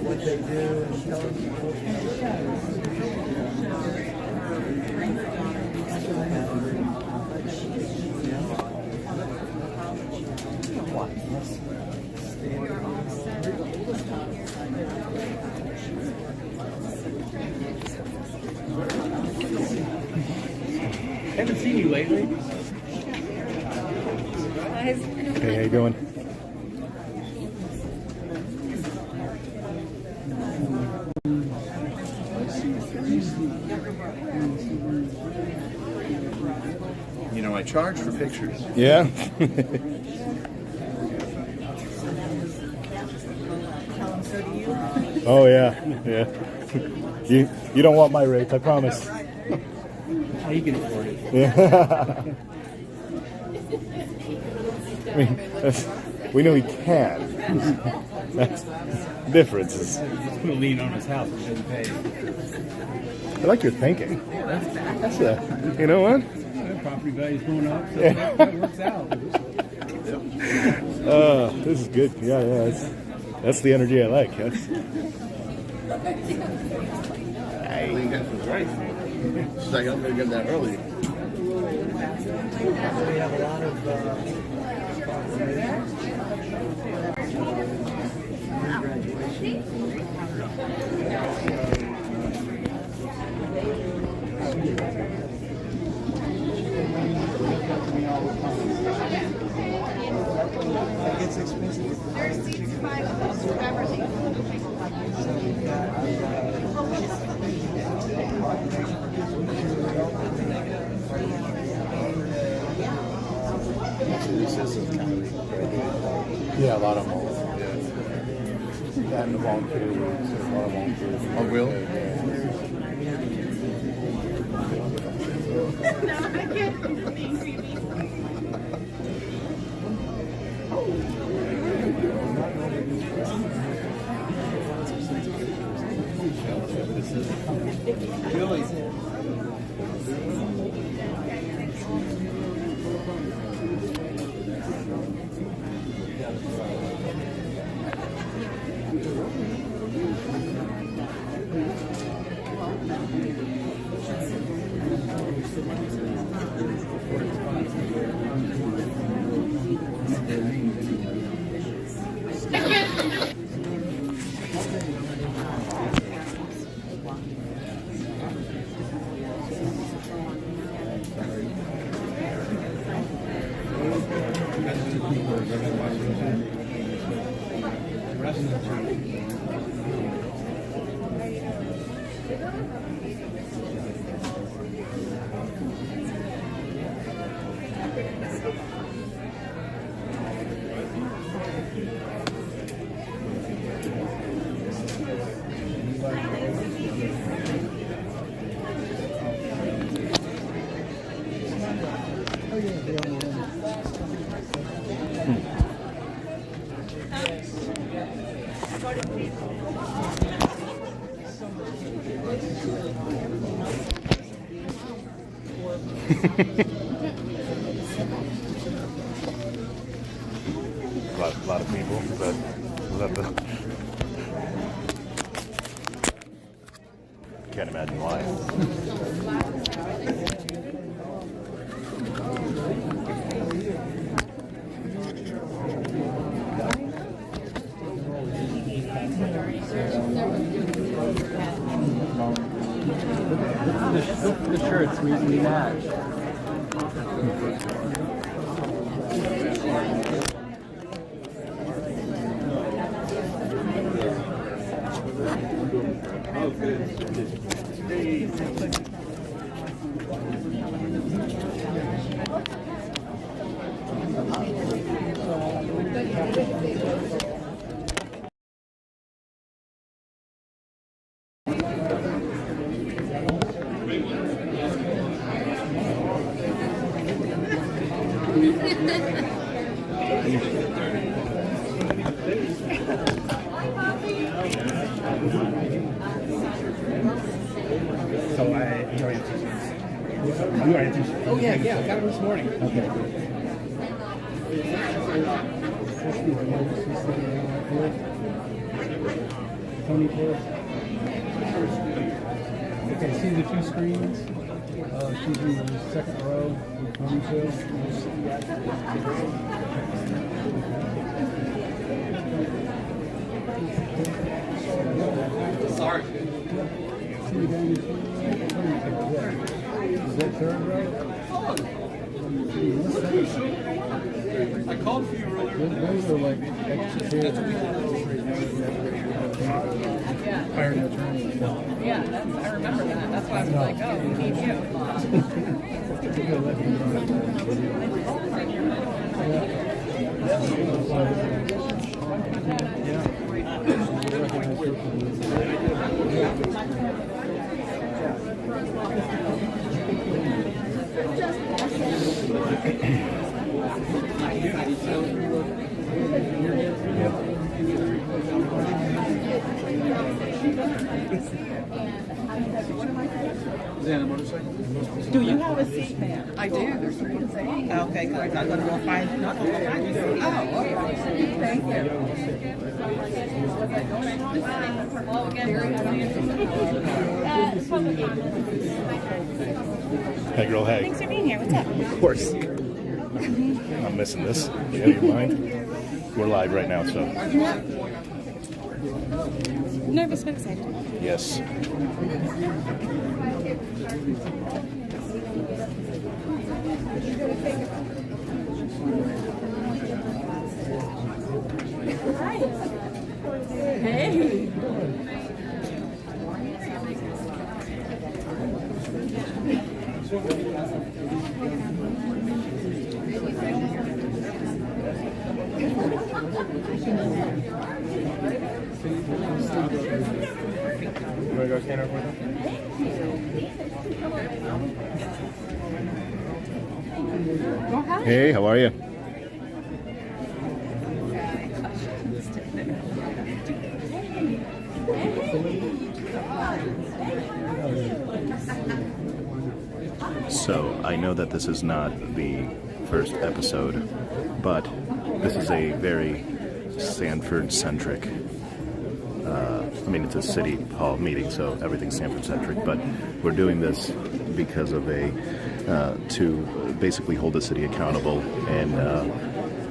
what they do and tell them haven't seen you lately. Hey, how you doing? You know, I charge for pictures. Yeah? Oh, yeah. Yeah. You don't want my rate, I promise. Oh, you can afford it. Yeah. I mean, we know he can. That's the difference. He's going to lean on his house and shouldn't pay. I like your thinking. That's you know what? Property value's going up, so Yeah. that works out. This is good. Yeah. That's the energy I like. I think that was right. She's like, I'm going to get that early. We have a lot of it's expensive. There's seats by most of everything. Yeah, a lot of them. Yeah. And the volunteers. A lot of volunteers. Oh, really? No, I can't being creepy. Julie's here. A lot of people, but we'll have to. Can't imagine why. The shirts we match. So you already oh yeah, I got it this morning. Okay. ponytail. Okay, see the two screens? She's in the second row with ponytail. Sorry. See the guy in the ponytail? Is that third row? I called for you earlier. Those are like extra chairs. Hired an attorney. Yeah, I remember that. That's why I was like, oh, we need you. Is that a motorcycle? Do you have a seat there? I do. There's something to say. Okay, good. I'm going to go find. Not going to find your seat. Oh, okay. Thank you. Hey girl, hey. Thanks for being here. What's up? Of course. I'm missing this. You know, you mind? We're live right now, so. Nervous but excited. Yes. Hey. You want to go stand up with them? Hey, how are you? So, I know that this is not the first episode, but this is a very Sanford-centric, I mean, it's a city hall meeting, so everything's Sanford-centric, but we're doing this because of to basically hold the city accountable, and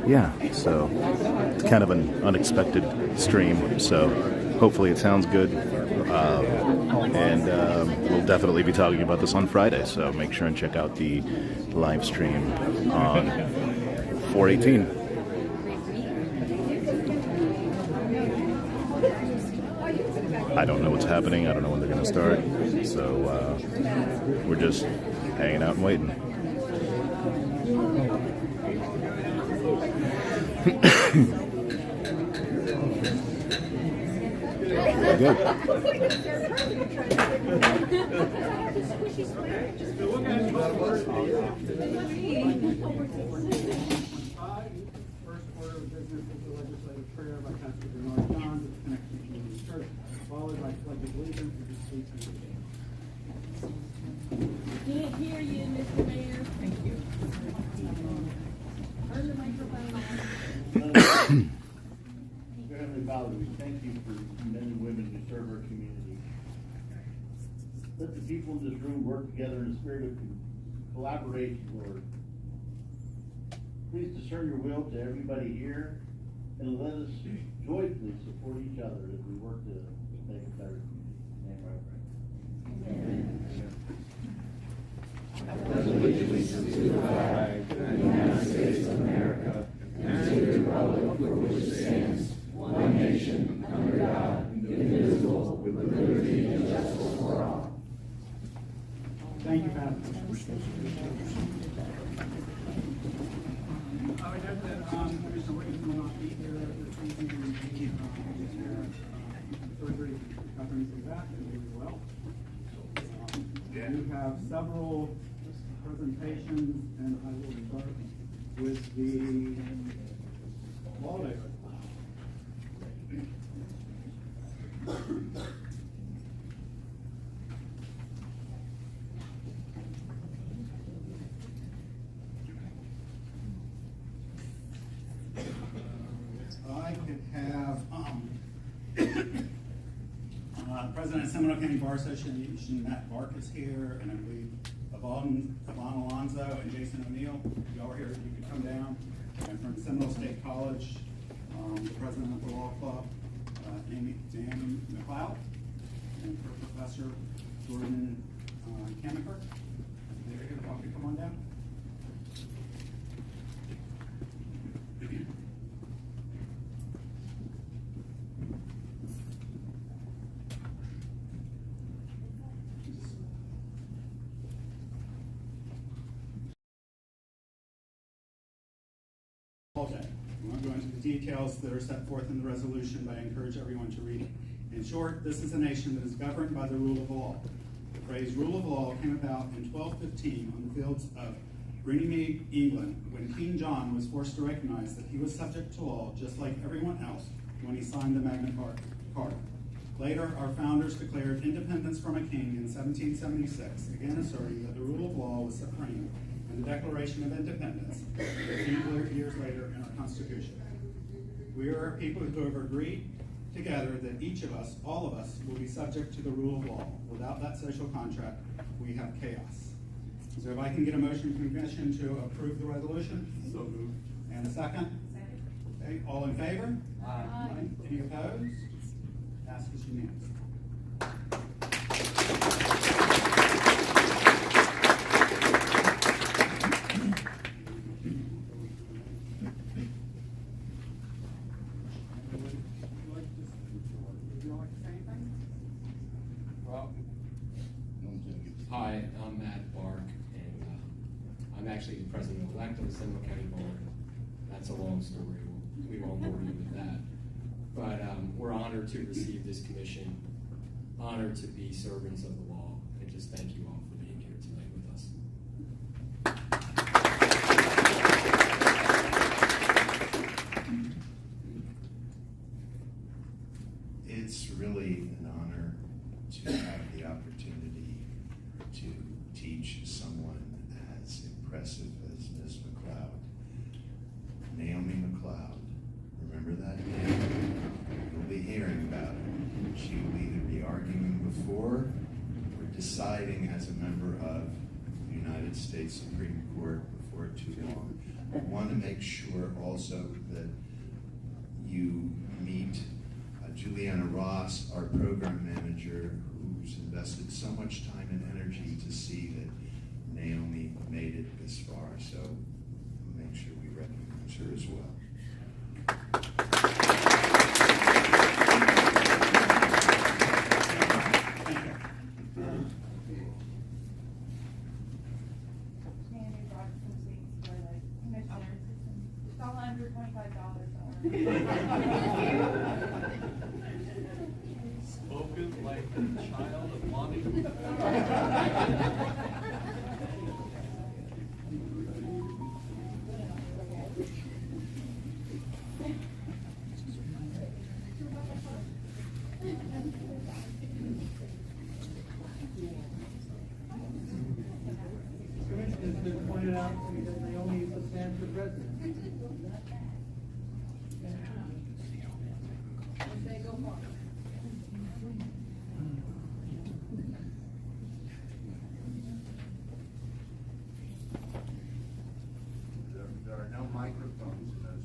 yeah, so it's kind of an unexpected stream, so hopefully it sounds good, and we'll definitely be talking about this on Friday, so make sure and check out the live stream on 4/18. I don't know what's happening. I don't know when they're going to start. So we're just hanging out and waiting. Good. First order of business is the legislative prayer by Pastor Bernard John with connection to the church, followed by pledge of allegiance to the state and Can't hear you, Mr. Mayor. Thank you. Turn the microphone on. Dear Heavenly Father, we thank you for the men and women who serve our community. Let the people in this room work together in a spirit of collaboration, Lord. Please discern your will to everybody here, and let us joyfully support each other as we work to make a better community. In your name I pray. Amen. Thank you, Pastor. I would note that Commissioner Williams will not be here this evening. Surgery recovering from that and doing well. We have several presentations, and I will start with the law day. I could have President of Seminole County Bar Association, Matt Bark, is here, and I believe Yvonne Alonzo and Jason O'Neill. If y'all are here, you could come down. And from Seminole State College, the president of the Law Club, Amy McLeod, and Professor Jordan Kamiker. They're here. Y'all could come on down. Okay. We won't go into the details that are set forth in the resolution, but I encourage everyone to read it. In short, this is a nation that is governed by the rule of law. The phrase rule of law came about in 1215 on the fields of Runnymede, England, when King John was forced to recognize that he was subject to law just like everyone else when he signed the Magna Carta. Later, our founders declared independence from a king in 1776, again asserting that the rule of law was supreme, and the Declaration of Independence, a few years later in our Constitution. We are a people who have agreed together that each of us, all of us, will be subject to the rule of law. Without that social contract, we have chaos. So if I can get a motion from the commission to approve the resolution? So moved. And a second? Second. Okay, all in favor? Aye. Any opposed? Passes unanimously. Hi, I'm Matt Bark, and I'm actually the president-elect of the Seminole County Board. That's a long story. We won't bore you with that. But we're honored to receive this commission, honored to be servants of the law, and just thank you all for being here tonight with us. It's really an honor to have the opportunity to teach someone as impressive as Ms. McLeod. Naomi McLeod, remember that name? You'll be hearing about her. She will either be arguing before or deciding as a member of the United States Supreme Court before too long. I want to make sure also that you meet Juliana Ross, our program manager, who's invested so much time and energy to see that Naomi made it this far. So make sure we recognize her as well. Sandy brought some seats for the commissioners. It's all under $25. Spoken like a child of Lonnie. Commission has been pointed out to me that Naomi is the Sanford resident. There are no microphones in those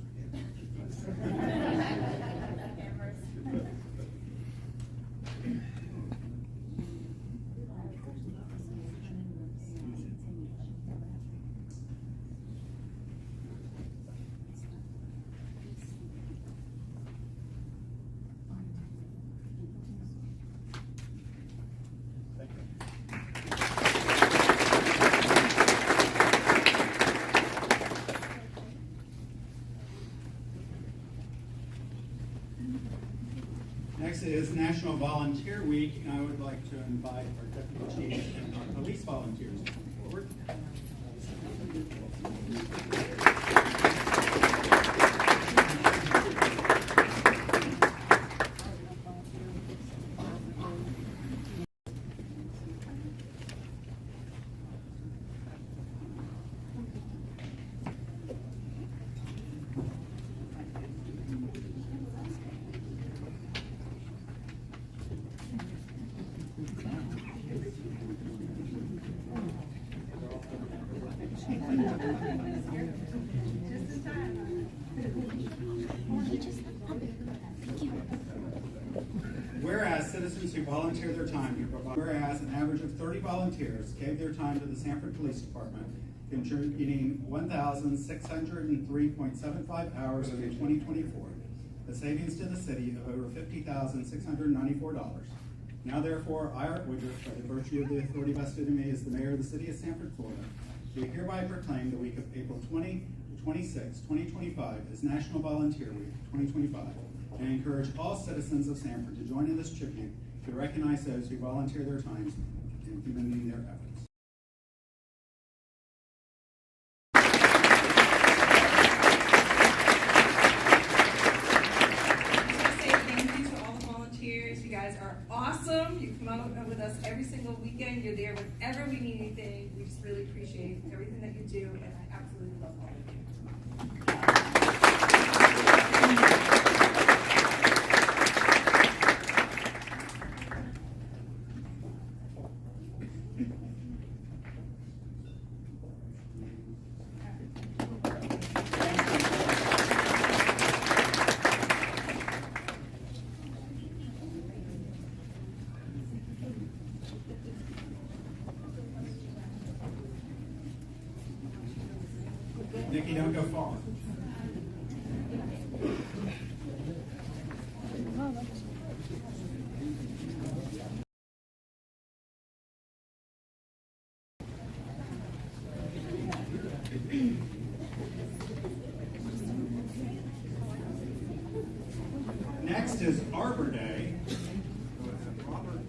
Next is National Volunteer Week, and I would like to invite our Deputy Chief and our police volunteers to come forward. Whereas citizens who volunteer their time to provide, whereas an average of 30 volunteers gave their time to the Sanford Police Department, contributing 1,603.75 hours in 2024, a savings to the city of over $50,694. Now therefore, I, Art Woodruff, by the virtue of the authority vested in me as the mayor of the city of Sanford, Florida, do hereby proclaim the week of April 20 to 26, 2025 as National Volunteer Week 2025, and encourage all citizens of Sanford to join in this tribute to recognize those who volunteer their times and commending their efforts. You guys are awesome. You come out with us every single weekend. You're there whenever we need anything. We just really appreciate everything that you do, and I absolutely love all of you. Nikki, don't go far. Next is Arbor Day. Robert,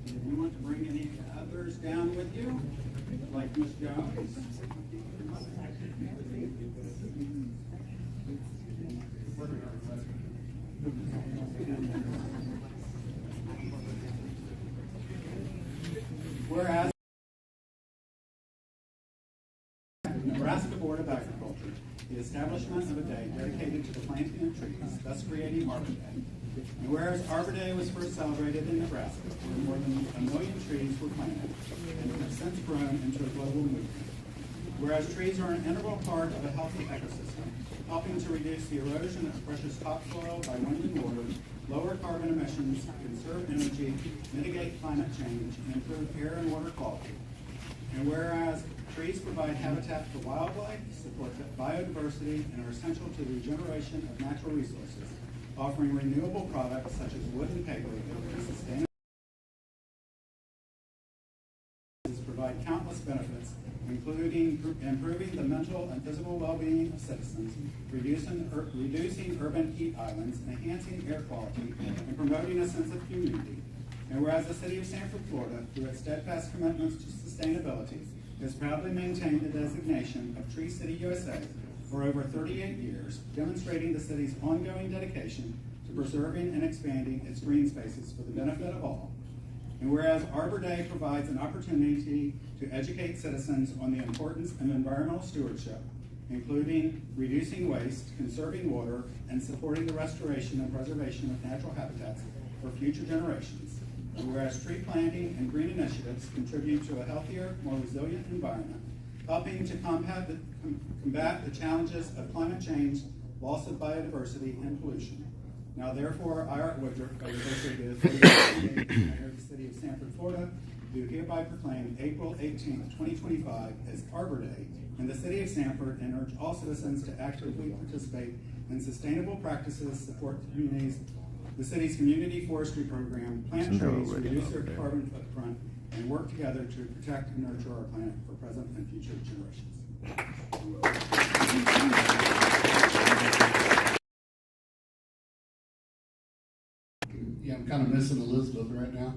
if you want to bring any others down with you, like Ms. Jones. Whereas Nebraska Board of Agriculture, the establishment of a day dedicated to the planting of trees, thus creating Arbor Day. And whereas Arbor Day was first celebrated in Nebraska, where more than 1 million trees were planted and have since grown into a global movement. Whereas trees are an integral part of a healthy ecosystem, helping to reduce the erosion of precious topsoil by wind and water, lower carbon emissions, conserve energy, mitigate climate change, and improve air and water quality. And whereas trees provide habitat for wildlife, support biodiversity, and are essential to the regeneration of natural resources, offering renewable products such as wood and paper and sustainable provide countless benefits, including improving the mental and physical well-being of citizens, reducing urban heat islands, enhancing air quality, and promoting a sense of community. And whereas the city of Sanford, Florida, through its steadfast commitments to sustainability, has proudly maintained the designation of Tree City USA for over 38 years, demonstrating the city's ongoing dedication to preserving and expanding its green spaces for the benefit of all. And whereas Arbor Day provides an opportunity to educate citizens on the importance of environmental stewardship, including reducing waste, conserving water, and supporting the restoration and preservation of natural habitats for future generations. And whereas tree planting and green initiatives contribute to a healthier, more resilient environment, helping to combat the challenges of climate change, loss of biodiversity, and pollution. Now therefore, I, Art Woodruff, by the virtue of the authority of the mayor of the city of Sanford, Florida, do hereby proclaim April 18th, 2025 as Arbor Day in the city of Sanford, and urge all citizens to actively participate in sustainable practices, support communities, the city's community forestry program, plant trees, reduce their carbon footprint, and work together to protect and nurture our planet for present and future generations. Yeah, I'm kind of missing Elizabeth right now.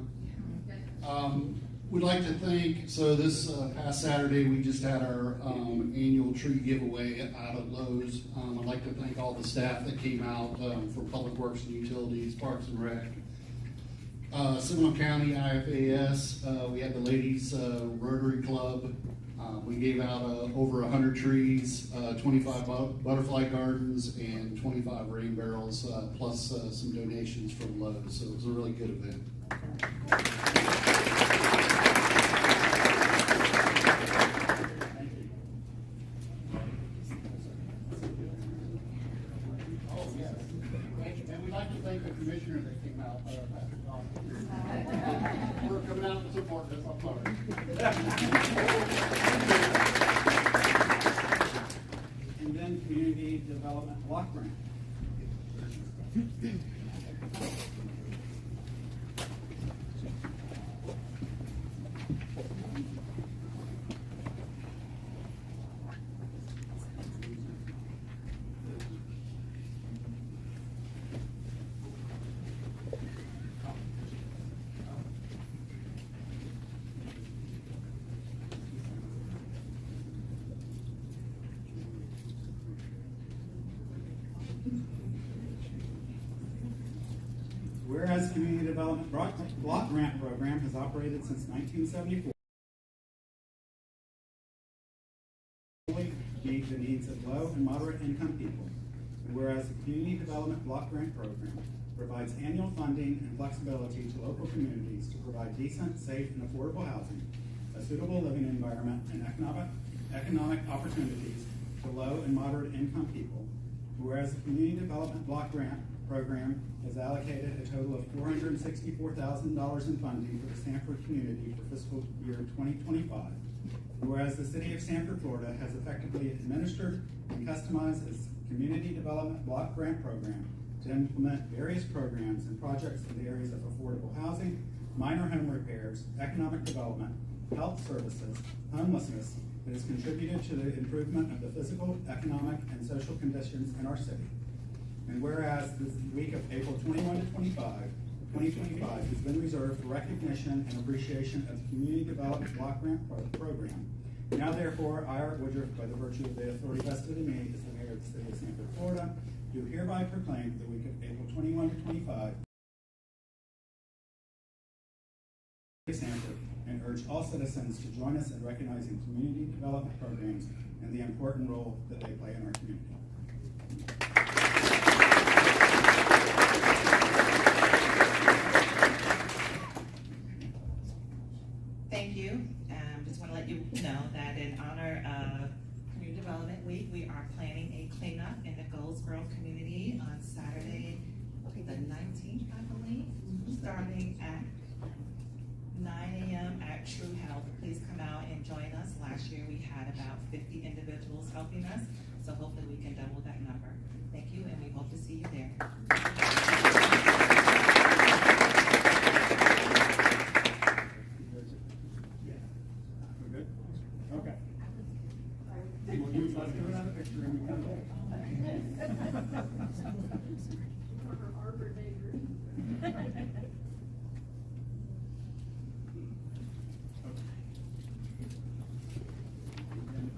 We'd like to thank, so this past Saturday, we just had our annual tree giveaway out at Lowe's. I'd like to thank all the staff that came out for Public Works and Utilities, Parks and Rec, Seminole County IFAS, we had the Ladies Rotary Club. We gave out over 100 trees, 25 butterfly gardens, and 25 rain barrels, plus some donations from Lowe's. So it was a really good event. And we'd like to thank the commissioner that came out, Pastor Tom. We're coming out to support this, I'm sorry. And then Community Development Block Grant. Whereas Community Development Block Grant Program has operated since 1974, meet the needs of low and moderate income people. And whereas the Community Development Block Grant Program provides annual funding and flexibility to local communities to provide decent, safe, and affordable housing, a suitable living environment, and economic opportunities to low and moderate income people. Whereas the Community Development Block Grant Program has allocated a total of $464,000 in funding for the Sanford community for fiscal year 2025. Whereas the City of Sanford, Florida has effectively administered and customized its Community Development Block Grant Program to implement various programs and projects in the areas of affordable housing, minor home repairs, economic development, health services, homelessness, that has contributed to the improvement of the physical, economic, and social conditions in our city. And whereas this week of April 21 to 2025 has been reserved for recognition and appreciation of the Community Development Block Grant Program, now therefore, I, Art Woodruff, by the virtue of the authority vested in me as the mayor of the City of Sanford, Florida, do hereby proclaim the week of April 21 to 25 Sanford, and urge all citizens to join us in recognizing community development programs and the important role that they play in our community. Thank you. Just want to let you know that in honor of Community Development Week, we are planning a cleanup in the Goldsboro community on Saturday, the 19th, I believe, starting at 9 a.m. at True Health. Please come out and join us. Last year we had about 50 individuals helping us, so hopefully we can double that number. Thank you, and we hope to see you there. We're good? Okay. Let's do another picture and we come back.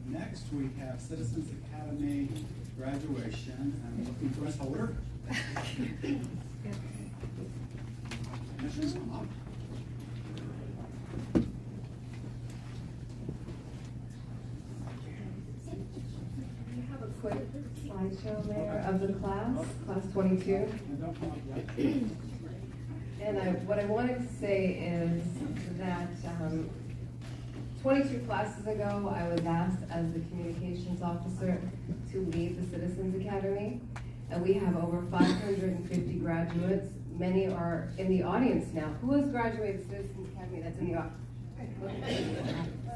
Next, we have Citizens Academy graduation. I'm looking for Ms. Holder. Commissioners, come up. We have a quick slideshow there of the class 22. And what I wanted to say is that 22 classes ago, I was asked as the communications officer to lead the Citizens Academy. And we have over 550 graduates. Many are in the audience now. Who has graduated Citizens Academy that's in the audience?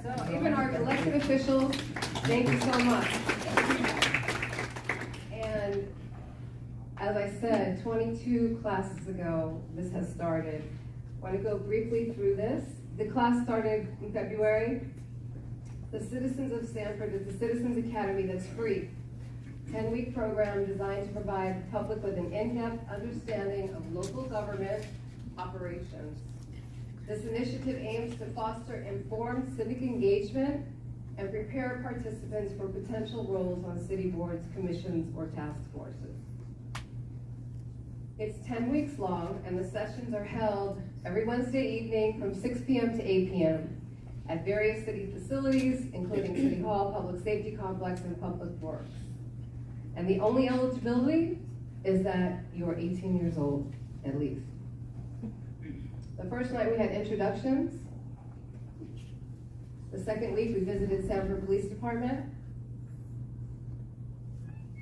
So even our elected officials, thank you so much. And as I said, 22 classes ago, this has started. I want to go briefly through this. The class started in February. The Citizens of Sanford is the Citizens Academy that's free. 10-week program designed to provide the public with an in-depth understanding of local government operations. This initiative aims to foster informed civic engagement and prepare participants for potential roles on city boards, commissions, or task forces. It's 10 weeks long, and the sessions are held every Wednesday evening from 6 p.m. to 8 p.m. at various city facilities, including City Hall, Public Safety Complex, and Public Works. And the only eligibility is that you are 18 years old, at least. The first night we had introductions. The second week we visited Sanford Police Department,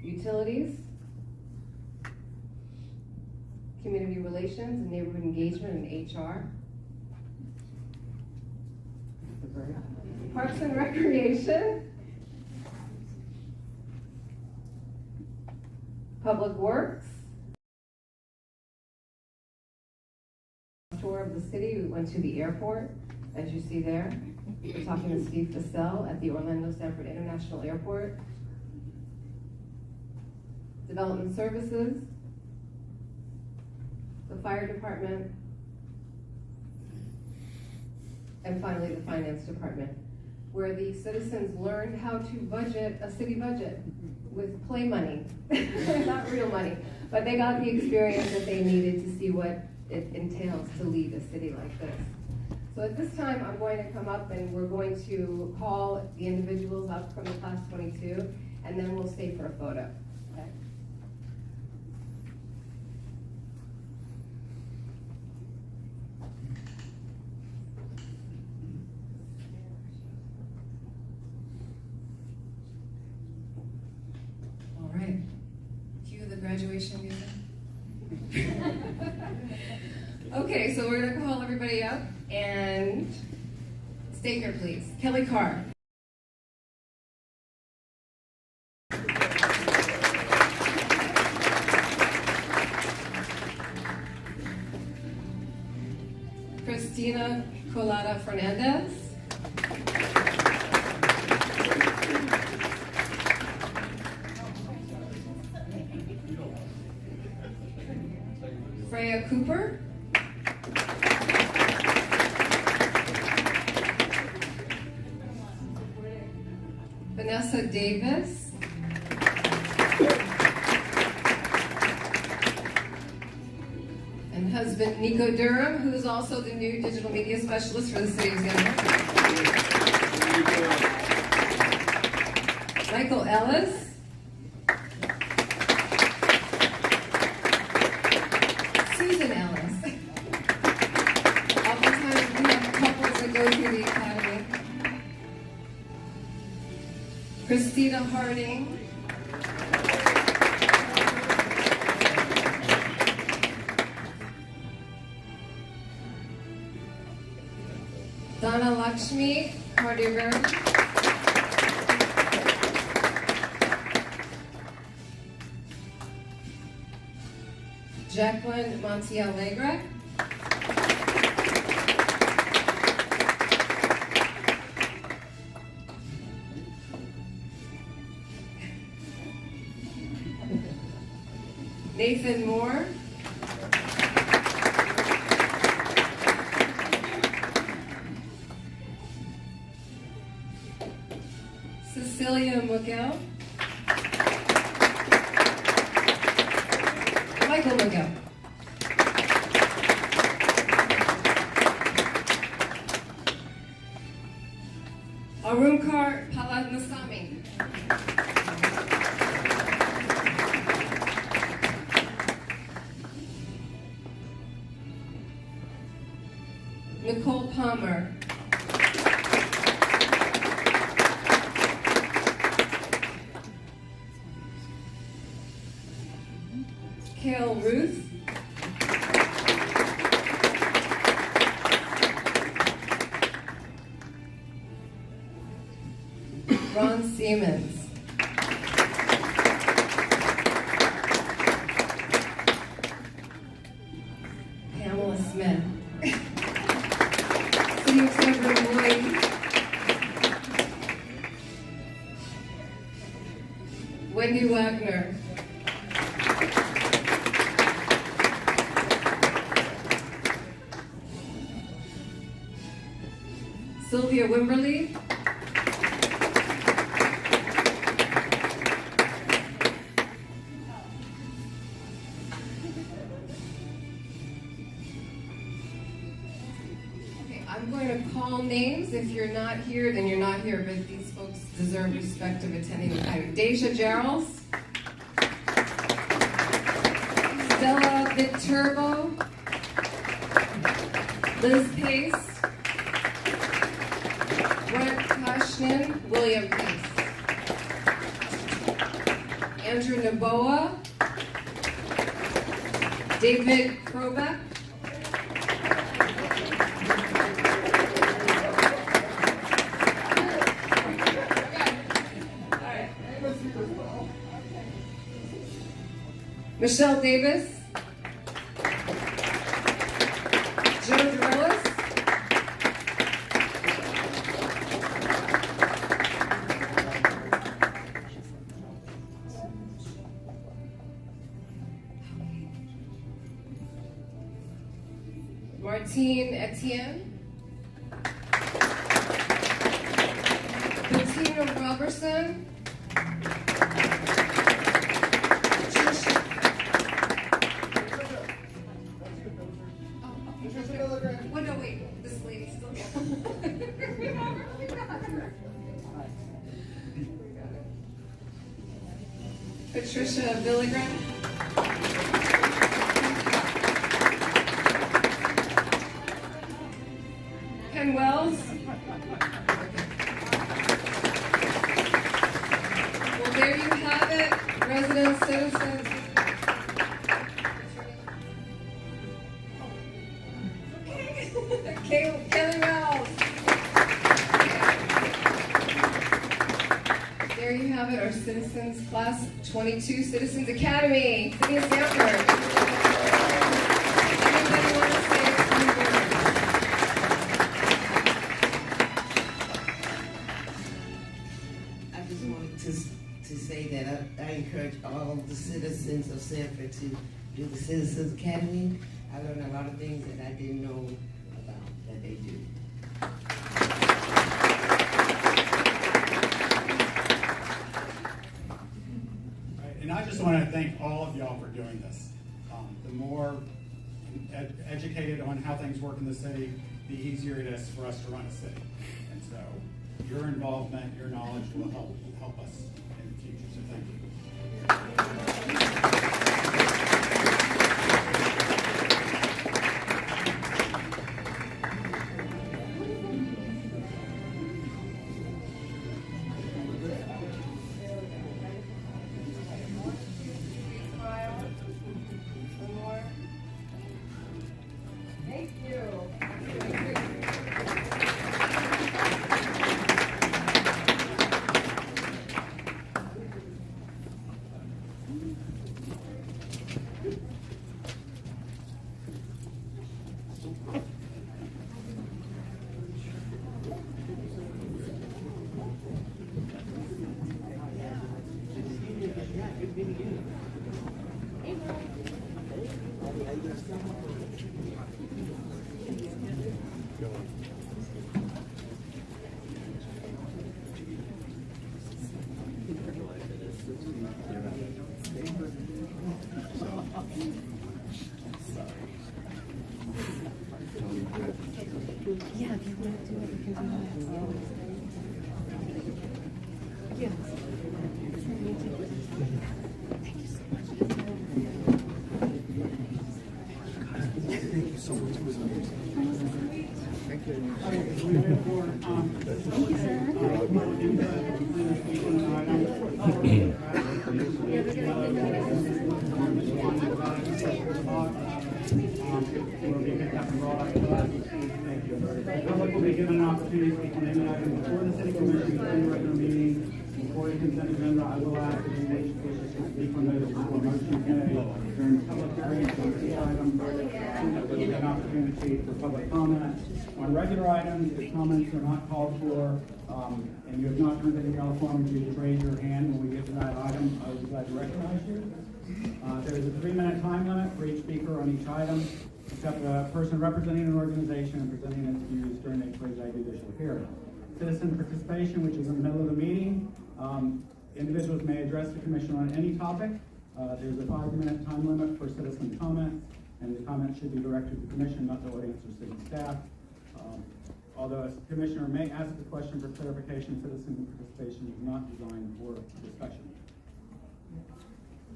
utilities, Community Relations and Neighborhood Engagement and HR. Parks and Recreation. Public Works. Tour of the city, we went to the airport, as you see there. We're talking to Steve Fassell at the Orlando Stanford International Airport. Development Services. The Fire Department. And finally, the Finance Department, where the citizens learned how to budget a city budget with play money, not real money, but they got the experience that they needed to see what it entails to lead a city like this. So at this time, I'm going to come up and we're going to call the individuals up from the class 22, and then we'll stay for a photo. Okay? All right. Cue the graduation music. Okay, so we're going to call everybody up, and stay here, please. Kelly Carr. Christina Colada Fernandez. Freya Cooper. Vanessa Davis. And husband Nico Durham, who is also the new digital media specialist for the city of San Diego. Michael Ellis. Susan Ellis. Oftentimes we have couples that go through the academy. Christina Harding. Donna Lakshmi Hardiger. Jacqueline Montialegre. Nathan Moore. Cecilia Miguel. Michael Miguel. Arumkar Paladnasamy. Nicole Palmer. Kale Ruth. Ron Siemens. Pamela Smith. City of San Diego. Wendy Wagner. Sylvia Wimberly. Okay, I'm going to call names. If you're not here, then you're not here, but these folks deserve respect of attending the party. Deja Gerals. Stella Viterbo. Liz Pace. William Peace. Andrew Naboa. David Krobeck. Michelle Davis. Joe Dorellis. Martine Etienne. Bettina Robertson. Oh, no, wait, this lady's still Patricia Villigran. Ken Wells. Well, there you have it, residents, citizens. Kelly Wells. There you have it, our Citizens Class 22 Citizens Academy, City of Sanford. Anybody want to say a few words? I just wanted to say that I encourage all the citizens of Sanford to do the Citizens Academy. I learned a lot of things that I didn't know about that they do. And I just want to thank all of y'all for doing this. The more educated on how things work in the city, the easier it is for us to run a city. And so your involvement, your knowledge will help us in the future. So thank you. Thank you. Yeah, if you want to do it, we can do that. Yeah. Thank you so much. Thank you so much. Thank The public will be given an opportunity to speak on any item before the city commission during the regular meeting. Before the consent agenda, I will ask if anyone wishes to speak on those before motion K. During public hearings on each item, there will be an opportunity for public comment. On regular items, if comments are not called for, and you have not turned in your form, you just raise your hand when we get to that item. I would be glad to recognize you. There is a 3-minute time limit for each speaker on each item, except a person representing an organization and presenting its views during a quasi-judicial hearing. Citizen participation, which is in the middle of the meeting. Individuals may address the commission on any topic. There's a 5-minute time limit for citizen comments, and the comments should be directed to the commission, not the audience or city staff. Although a commissioner may ask a question for clarification, citizen participation is not designed for discussion.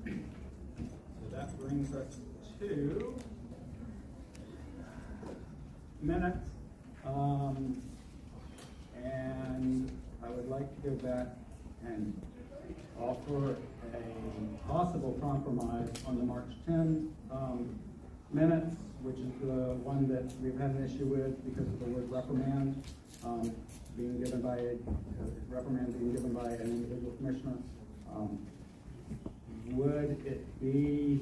So that brings us to minutes. And I would like to go back and offer a possible compromise on the March 10 minutes, which is the one that we've had an issue with because of the word reprimand being given by an individual commissioner. Would it be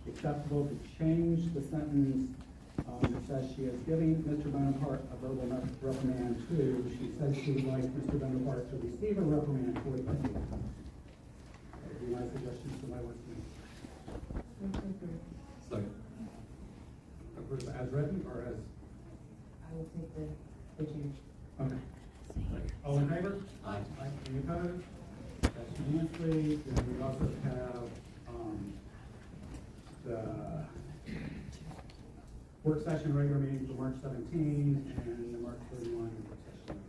acceptable to change the sentence that says she is giving Mr. Bonaparte a verbal reprimand to, she says she would like Mr. Bonaparte to receive a reprimand for the That would be my suggestion to my listeners. Second. Approve as written or as? I will take the change. Okay. All in favor? Aye. Any opposed? That's unanimously. Then we also have, the work session regular meeting for March 17 and the March 31 work session.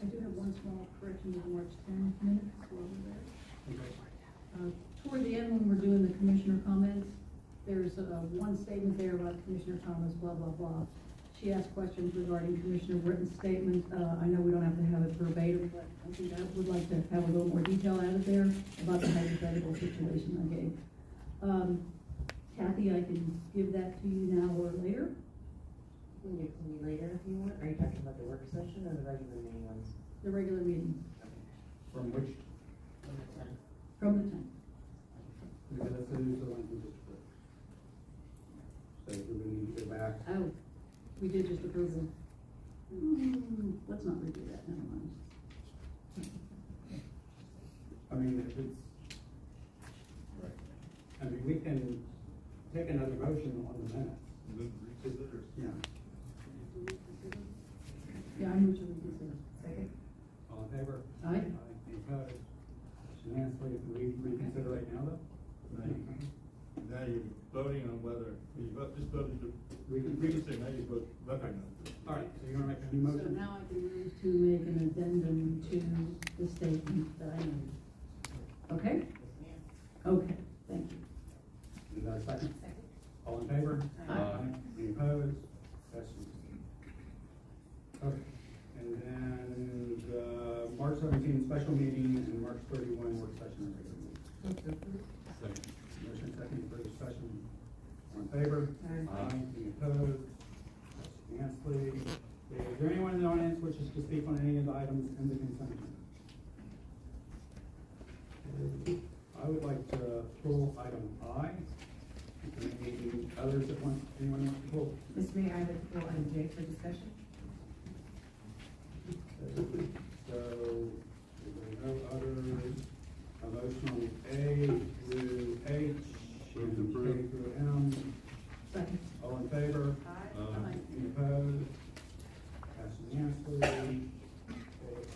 I do have one small correction to the March 10 minutes while we're there. Okay. Toward the end, when we're doing the commissioner comments, there's one statement there about Commissioner Thomas, blah, blah, blah. She asked questions regarding Commissioner Britton's statement. I know we don't have to have it verbatim, but I think I would like to have a little more detail added there about the hypothetical situation I gave. Kathy, I can give that to you now or later. You can give it to me later if you want. Are you talking about the work session or the regular meeting ones? The regular meeting. From which? From the 10th. Because that's the one we just put. So we're going to need to go back. Oh, we did just approve them. Let's not redo that, never mind. I mean, if it's, I mean, we can take another motion on the minutes. Yeah. Yeah, I move to reconsider. Second. All in favor? Aye. Any opposed? Unanimously, can we reconsider right now though? Now you're voting on whether, you just voted to, We can say now you vote recognize. All right, so you want to make a new So motion? now I can move to make an addendum to the statement that I made. Okay? Okay, thank you. Is that a second? All in favor? Aye. Any opposed? That's okay. And then the March 17 special meeting and March 31 work session and regular meeting. Second. Motion second for discussion. All in favor? Aye. Any opposed? That's unanimously. Is there anyone in the audience wishes to speak on any of the items in the consent agenda? I would like to pull item I. Any others that want, anyone wants to pull? Ms. Mayor, I would pull item J for discussion. So, if there are no others, a motion on A through H, and K through M. Second. All in favor? Aye. Any opposed? Passed unanimously.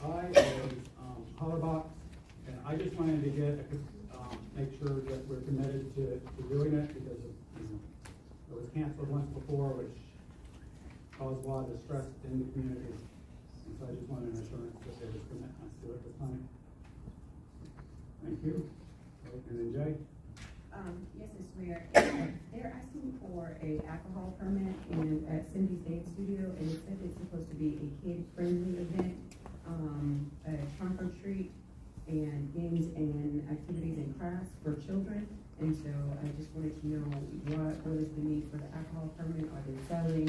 I is Hollerbach, and I just wanted to get, make sure that we're committed to doing it because of, it was canceled once before, which caused a lot of distress in the community. And so I just wanted an assurance that there was commitment to it this time. Thank you. And then Jay? Yes, Mr. Mayor. They're asking for a alcohol permit at Cindy's Dance Studio, and it said it's supposed to be a kid-friendly event, a trunk or treat, and games and activities and crafts for children. And so I just wanted to know what is the need for the alcohol permit? Are they selling?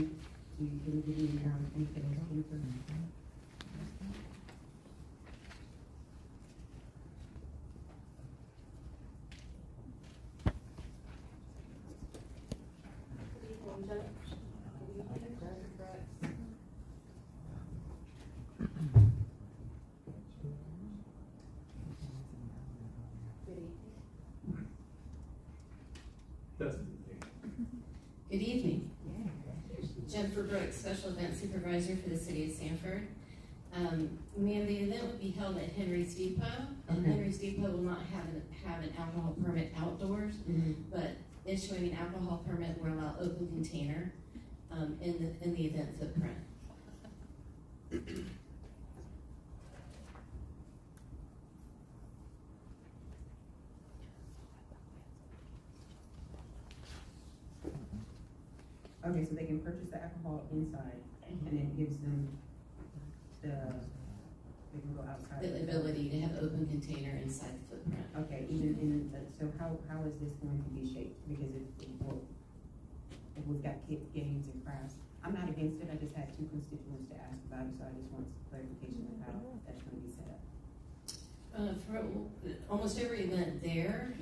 Can you give me anything else? Good evening. Jennifer Brooks, Special Event Supervisor for the City of Sanford. Ma'am, the event will be held at Henry's Depot, and Henry's Depot will not have an alcohol permit outdoors, but issuing an alcohol permit will allow open container in the event footprint. Okay, so they can purchase the alcohol inside, and it gives them they can go outside. The ability to have open container inside the footprint. Okay, even in, so how is this going to be shaped? Because it we've got kids games and crafts. I'm not against it, I just had two constituents to ask about it, so I just want some clarification of how that's gonna be set up. For almost every event there,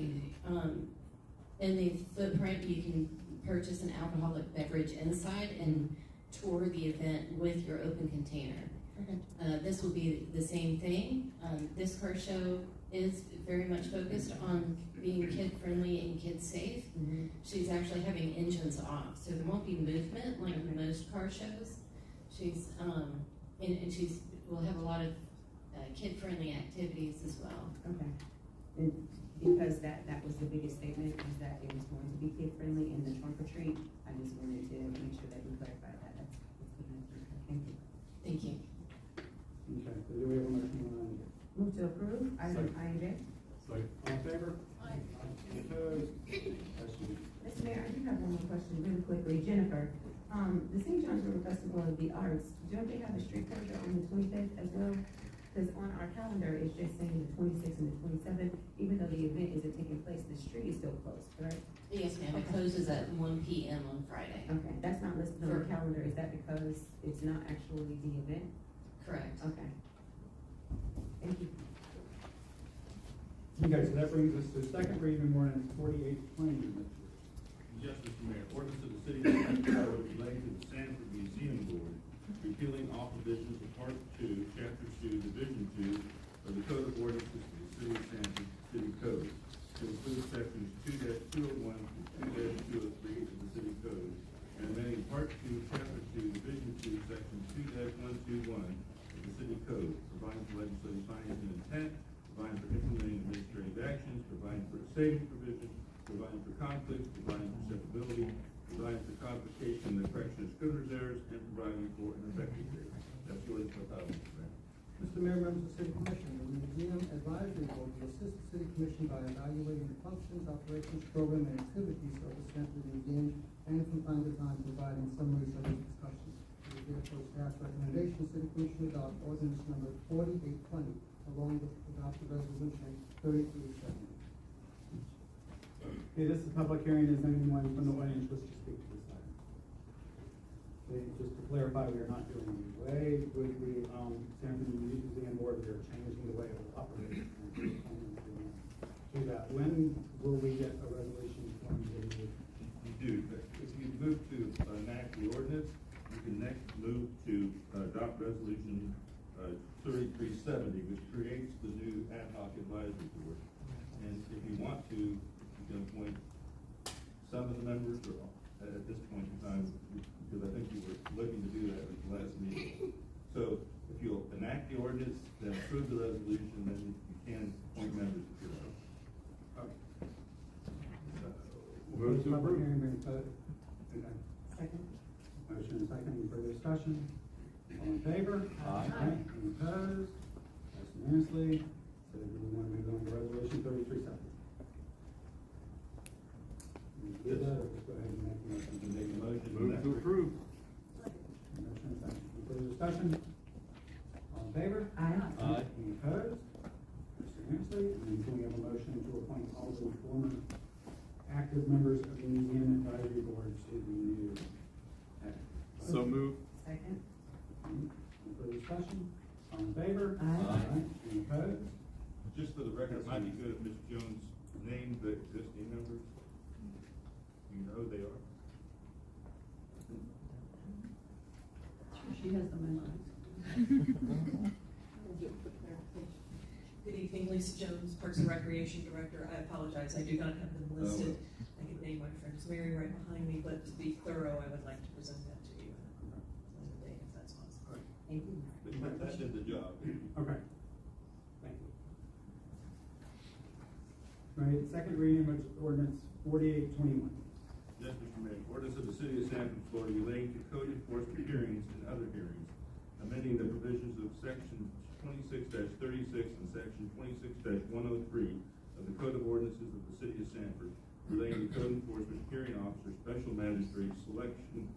in the footprint, you can purchase an alcoholic beverage inside and tour the event with your open container. Okay. This will be the same thing. This car show is very much focused on being kid-friendly and kid-safe. Mm-hmm. She's actually having engines off, so there won't be movement like most car shows. She's, and she's, will have a lot of kid-friendly activities as well. Okay. And because that was the biggest statement, is that it was going to be kid-friendly in the trunk or treat, I just wanted to make sure that we clarified that. That's good enough. Thank you. Thank you. Okay, so do we have a motion on that? Move to approve, item I and J. All in favor? Aye. Any opposed? That's unanimous. Mr. Mayor, I do have one more question really quickly. Jennifer, the St. John's River Festival of the Arts, don't they have a street closure on the 25th as well? Because on our calendar, it's just saying the 26th and the 27th, even though the event isn't taking place, the street is still closed, correct? Yes, ma'am. It closes at 1 p.m. on Friday. Okay, that's not listed on the calendar. Is that because it's not actually the event? Correct. Okay. Thank you. Okay, so that brings us to second reading of ordinance 4820. Yes, Mr. Mayor, ordinance of the city of Sanford relating to the Sanford Museum Board, repealing all provisions of Part 2, Chapter 2, Division 2 of the Code of Ordinances of the City of Sanford City Code, to include sections 2-201 through 2-203 of the City Code, and amending Part 2, Chapter 2, Division 2, Section 2-121 of the City Code, providing for legislative findings and intent, providing for implementing administrative actions, providing for a savings provision, providing for conflict, providing for severability, providing for codification and the correction of scrivener's errors, and providing for an effective date. That's the ordinance without Mr. Mayor. Mr. Mayor, members of the City Commission, the Museum Advisory Board will assist the City Commission by evaluating the functions, operations, program, and activities of the Sanford Museum, and from time to time providing summaries of its discussions. It is therefore staff's recommendation the City Commission adopt ordinance number 4820, along with adopted resolution 3370. Okay, this is a public hearing. Is anyone from the audience wish to speak to this item? Okay, just to clarify, we are not doing any way with the Sanford Museum Board. We are changing the way it will operate to that. When will we get a resolution from the? You do. If you move to enact the ordinance, you can next move to adopt resolution 3370, which creates the new ad hoc advisory board. And if you want to, you can appoint some of the members, or at this point in time, because I think you were looking to do that at the last meeting. So if you'll enact the ordinance, then approve the resolution, then you can appoint members if you like. Move to approve. Okay. Second. Motion and second. Any further discussion? All in favor? Aye. Any opposed? That's unanimously. So do we want to move on to resolution 3370? Do that, or just go ahead and make the motion? Make a motion. Move to approve. Motion and second. Any further discussion? All in favor? Aye. Aye. Any opposed? That's unanimously. And then can we have a motion to appoint all the former active members of the Museum Advisory Board to the new? So move. Second. Any further discussion? All in favor? Aye. Any opposed? Just for the record, it might be good if Ms. Jones named the existing members. You know who they are. She has the memorized. Good evening, Lisa Jones, Parks and Recreation Director. I apologize, I do not have them listed. I can name my friend Mary right behind me, but to be thorough, I would like to present that to you another day, if that's possible. Thank you. But that did the job. Okay. Thank you. All right, second reading of ordinance 4821. Yes, Mr. Mayor. Ordinance of the City of Sanford, Florida relating to code enforcement hearings and other hearings, amending the provisions of section 26-36 and section 26-103 of the Code of Ordinances of the City of Sanford relating to code enforcement hearing officer, special magistrate selection,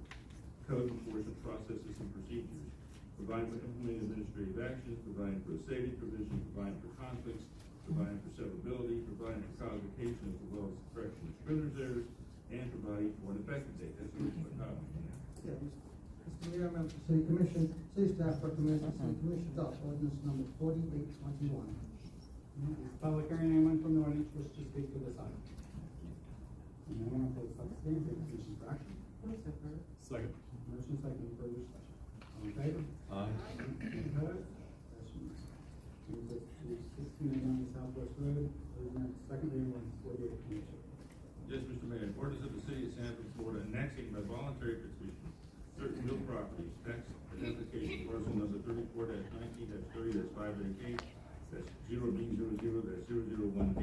code enforcement processes and procedures, providing for implementing administrative actions, providing for a safety provision, providing for conflicts, providing for severability, providing for codification as well as correction of scrivener's errors, and providing for an effective date. That's yours by title. Yeah, Mr. Mayor, members of the City Commission, city staff recommends the City Commission adopt ordinance number 4821. Public hearing, anyone from the audience wish to speak to this item? Anyone opposed, abstained, take position for action. Second. Motion second, further discussion. All in favor? Aye. Any opposed? Motion moves us to 1609 Southwest Road, ordinance second reading, ordinance 4822. Yes, Mr. Mayor, ordinance of the city of Sanford, Florida, annexing by voluntary petition certain real properties, tax identification parcel number 34-19-30-588, that's 0B00-001B,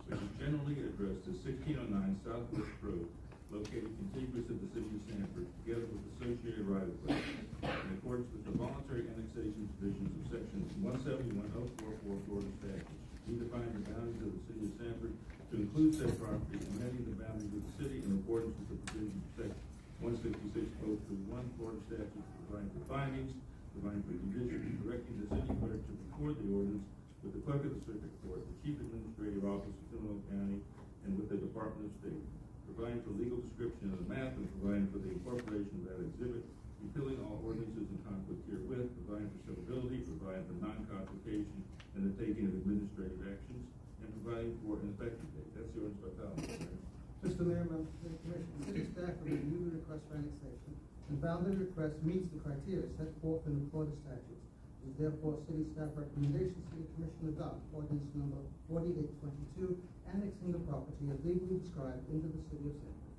which is generally addressed as 1609 Southwest Road, located contiguous to the city of Sanford, together with associated right-of-way, in accordance with the voluntary annexation provisions of sections 171.044 Florida statutes. We define the boundaries of the city of Sanford to include said property, amending the boundaries of the city in accordance with the provisions of section 166.031 Florida statutes, providing for findings, providing for conditions, directing the city clerk to record the ordinance with the clerk of the circuit court, the chief administrative office of Seminole County, and with the Department of State, providing for legal description of the map and providing for the incorporation of that exhibit, repealing all ordinances in conflict herewith, providing for severability, providing for non-complication, and the taking of administrative actions, and providing for an effective date. That's the ordinance by title, Mr. Mayor. Mr. Mayor, members of the Commission, city staff will review the request for annexation and found that the request meets the criteria set forth in the Florida statutes. It is therefore city staff recommendation City Commission adopt ordinance number 4822, annexing the property as legally described into the city of Sanford.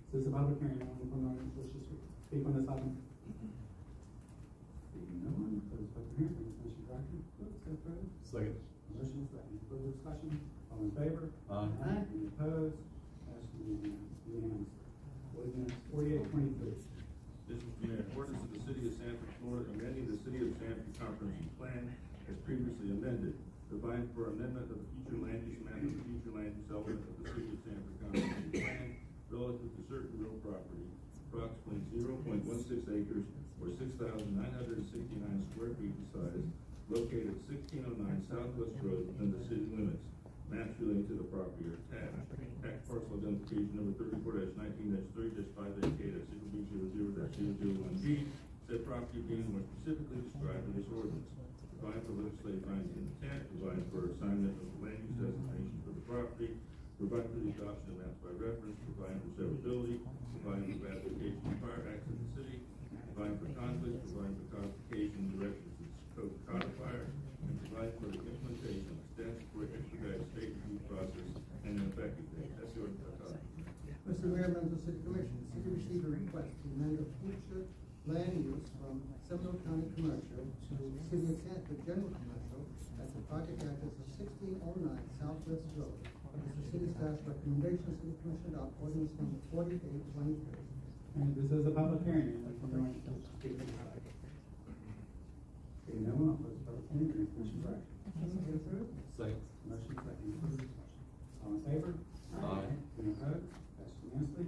This is a public hearing, anyone from the audience wish to speak on this item? Seeing no one, close the public hearing, motion for action. Second. Motion second, further discussion, all in favor? Aye. Any opposed? Passed unanimously. Ordinance 4823. This is the Mayor. Ordinance of the City of Sanford, Florida, amending the City of Sanford Comprehensive Plan as previously amended, providing for amendment of the future land use map and the future land use element of the City of Sanford Comprehensive Plan relative to certain real property, approximately 0.16 acres or 6,969 square feet in size, located at 1609 Southwest Road within the city limits. Maps relating to the property are attached. Tax parcel identification number 34-19-30-588 at 0B00-001B, said property being more specifically described in this ordinance. Providing for legislative findings and intent, providing for assignment of the land use designation for the property, providing for the adoption of maps by reference, providing for severability, providing for ratification of prior acts of the city, providing for conflicts, providing for codification, directions to the code codifier, and providing for the implementation of statutory expedited state review process and an effective date. That's your ordinance. Mr. Mayor, members of the City Commission, the city received a request to amend the future land use from Seminole County Commercial to City of Sanford General Commercial at the project address of 1609 Southwest Road. This is city staff's recommendation, City Commission adopt ordinance number 4823. And this is a public hearing, anyone from the audience wish to speak on this item? Seeing no one, I'll close the public hearing, and commission for action. Second. Motion second, further discussion. All in favor? Aye. Any opposed? Passed unanimously.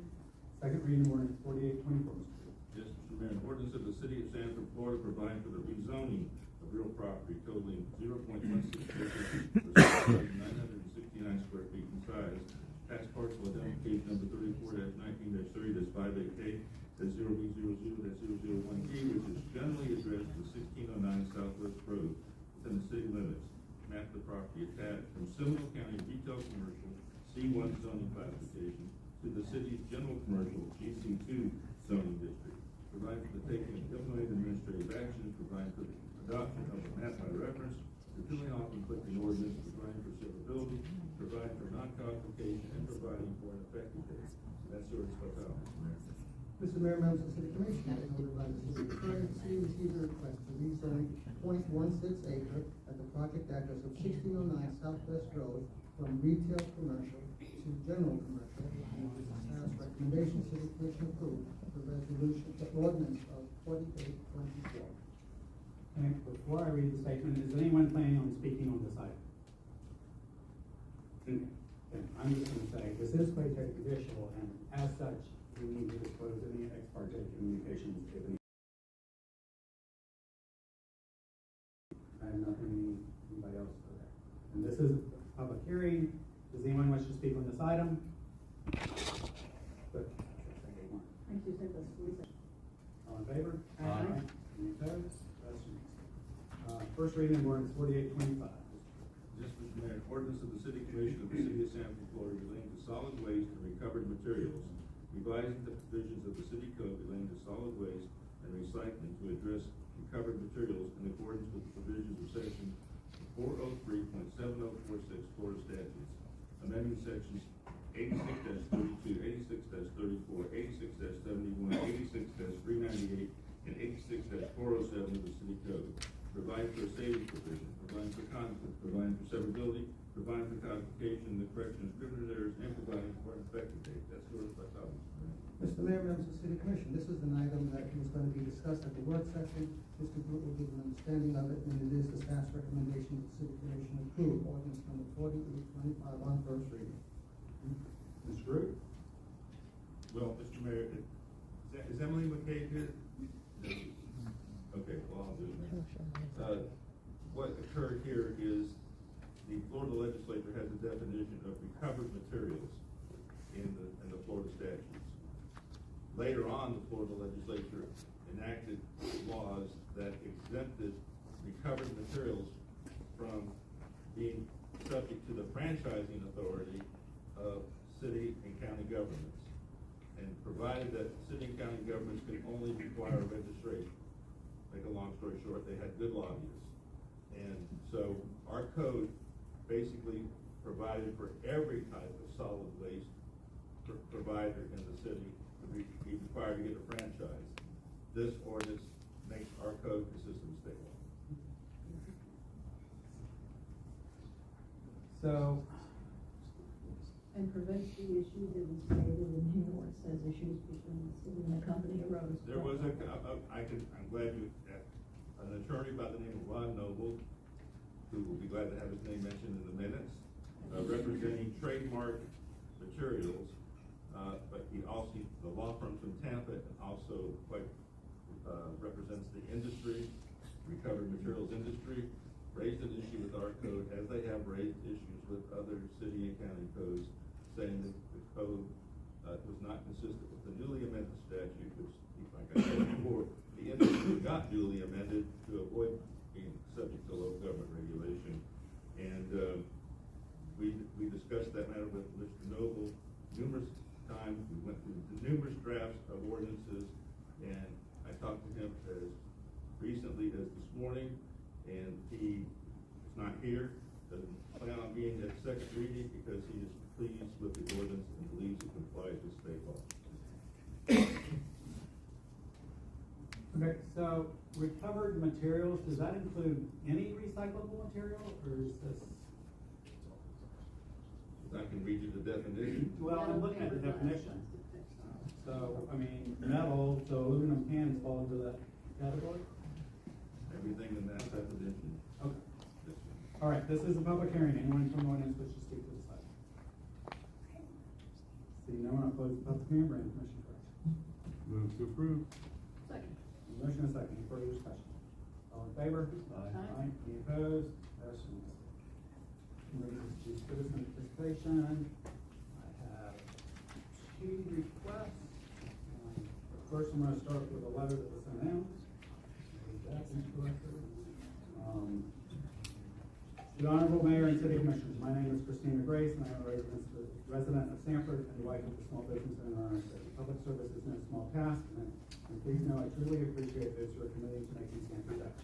Second reading ordinance 4824, Mr. Booth. Yes, Mr. Mayor, ordinance of the City of Sanford, Florida, providing for the rezoning of real property totaling 0.16 acres or 6,969 square feet in size. Tax parcel identification number 34-19-30-588 at 0B00-001B, which is generally addressed to 1609 Southwest Road within the city limits. Map the property attached from Seminole County Retail Commercial C1 zoning classification to the city's general commercial GC2 zoning district. Provide for the taking of implementing administrative actions, provide for the adoption of a map by reference, repealing all conflicting ordinance, providing for severability, providing for non-codification, and providing for an effective date. That's your responsibility, Mr. Mayor. Mr. Mayor, members of the City Commission, as noted by the city attorney, the city received a request to rezone 0.16 acre at the project address of 1609 Southwest Road from retail commercial to general commercial. And it is the staff's recommendation, City Commission approve the resolution, the ordinance of 4824. And before I read the statement, is anyone planning on speaking on this item? Okay, I'm just going to say, this is quite judicial, and as such, we need to disclose any ex parte communications if any. I have nothing, anybody else for that. And this is a public hearing, Does anyone wish to speak on this item? Good. Thank you, sir. All in favor? Aye. Any opposed? First reading of ordinance 4825. Yes, Mr. Mayor, ordinance of the City Commission of the City of Sanford, Florida relating to solid waste and recovered materials, revising the provisions of the city code relating to solid waste and recycling to address recovered materials in accordance with the provisions of section 403.7046 Florida statutes, amending sections 86-32, 86-34, 86-71, 86-398, and 86-407 of the city code, providing for a savings provision, providing for conflict, providing for severability, providing for codification, the correction of scrivener's errors, and providing for an effective date. That's sort of like Mr. Mayor, members of the City Commission, this is an item that is going to be discussed at the work session. Mr. Groot will give an understanding of it, and it is the staff's recommendation that the City Commission approve ordinance number 4825 on first reading. Mr. Groot? Well, Mr. Mayor, is Emily McKay here? Okay, well, I'll do it. What occurred here is the Florida legislature has a definition of recovered materials in the Florida statutes. Later on, the Florida legislature enacted laws that exempted recovered materials from being subject to the franchising authority of city and county governments, and provided that city and county governments could only require registration. Make a long story short, they had good lobbyists. And so our code basically provided for every type of solid waste provider in the city to be required to get a franchise. This ordinance makes our code consistent with state law. So, And prevents the issue that was stated in here where it says issues between the city and the company arose. There was I'm glad an attorney by the name of Ron Noble, who will be glad to have his name mentioned in the minutes, representing trademark materials, but he also, the law firm from Tampa also represents the industry, recovered materials industry, raised an issue with our code, as they have raised issues with other city and county codes, saying that the code was not consistent with the newly amended statute, which, like I said before, the industry got duly amended to avoid being subject to local government regulation. And we discussed that matter with Mr. Noble numerous times. We went through numerous drafts of ordinances, and I talked to him as recently as this morning, and he is not here, doesn't plan on being at second reading because he is pleased with the ordinance and believes it complies with state law. okay, so recovered materials, does that include any recyclable material, or is this? I can read you the definition. Well, I'm looking at the definition. So, I mean, metal, so aluminum cans fall into that category? Everything in that definition. Okay. All right, this is a public hearing. Anyone from the audience wish to speak to this item? Seeing no one, I'll close the public hearing. Brandon, Commissioner Price. Move to approve. Second. Motion and second. Any further discussion? All in favor? Aye. Any opposed? Passes unanimously. Moving to citizen participation. I have two requests. First, I'm going to start with a letter that was sent out. The Honorable Mayor and City Commissioners, my name is Christina Grace, and I am a resident of Sanford and the wife of the small business owner in our city. Public service is no small task, and please know I truly appreciate those who are committed to making Sanford better.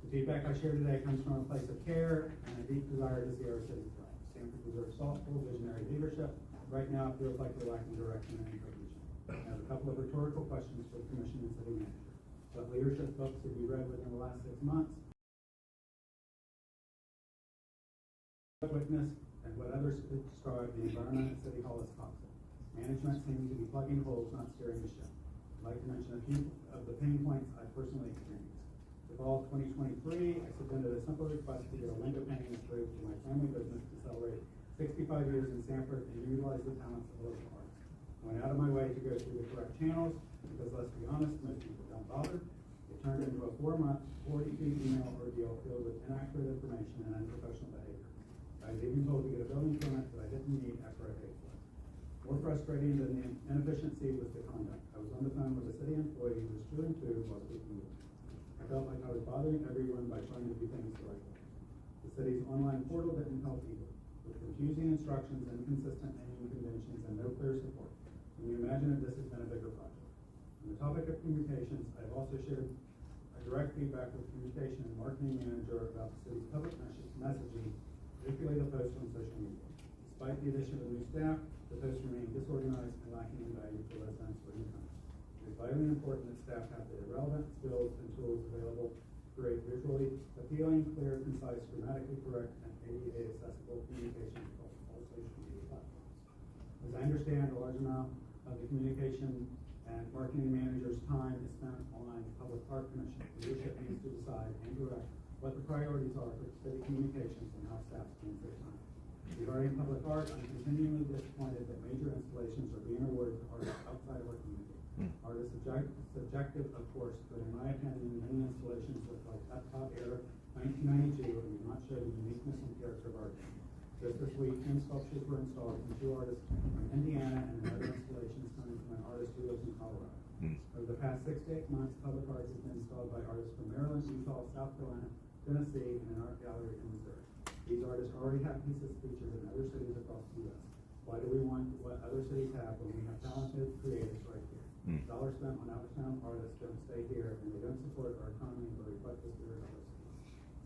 The feedback I share today comes from a place of care and a deep desire to see our city thrive. Sanford deserves thoughtful, visionary leadership. Right now, it feels like we're lacking direction and encouragement. I have a couple of rhetorical questions for the Commission and City Manager. What leadership books have you read within the last 6 months? Witness and what others describe the environment at City Hall as toxic. Management seems to be plugging holes, not steering the ship. I'd like to mention a few of the pain points I personally experienced. With all 2023, I submitted a simple request to get a window painting approved for my family business to celebrate 65 years in Sanford and utilize the talents of local arts. I went out of my way to go through the correct channels because, let's be honest, most people don't bother. It turned into a 4-month, 40-feet email ordeal filled with inaccurate information and unprofessional behavior. I I was even told to get a building permit that I didn't need after I paid for it. More frustrating than the inefficiency was the conduct. I was on the phone with a city employee who was chewing food while speaking with me. I felt like I was bothering everyone by trying to do things the right way. The city's online portal didn't help either, with confusing instructions, inconsistent naming conventions, and no clear support. Can you imagine if this had been a bigger project? On the topic of communications, I've also shared direct feedback with communication and marketing manager about the city's public messaging, particularly the posts on social media. Despite the addition of new staff, the posts remain disorganized and lacking in value for residents or newcomers. It is vitally important that staff have the relevant skills and tools available to create visually appealing, clear, concise, grammatically correct, and ADA accessible communication across all social media platforms. As I understand, a large amount of the communication and marketing manager's time is spent on public art commission. Leadership needs to decide and direct what the priorities are for city communications and how staff spends their time. Regarding public art, I'm continually disappointed that major installations are being awarded to artists outside of our community. Art is subjective, of course, but in my opinion, many installations look like Epcot Air 1992 and do not show the uniqueness and character of art. Just this week, 10 sculptures were installed from 2 artists from Indiana and another installation is coming from an artist who lives in Colorado. Over the past 6 to 8 months, public art has been installed by artists from Maryland, Utah, South Carolina, Tennessee, and an art gallery in Missouri. These artists already have pieces featured in other cities across the U.S. Why do we want what other cities have when we have talented creators right here? Dollars spent on out-of-town artists don't stay here, and they don't support our economy or reflect the spirit of our city.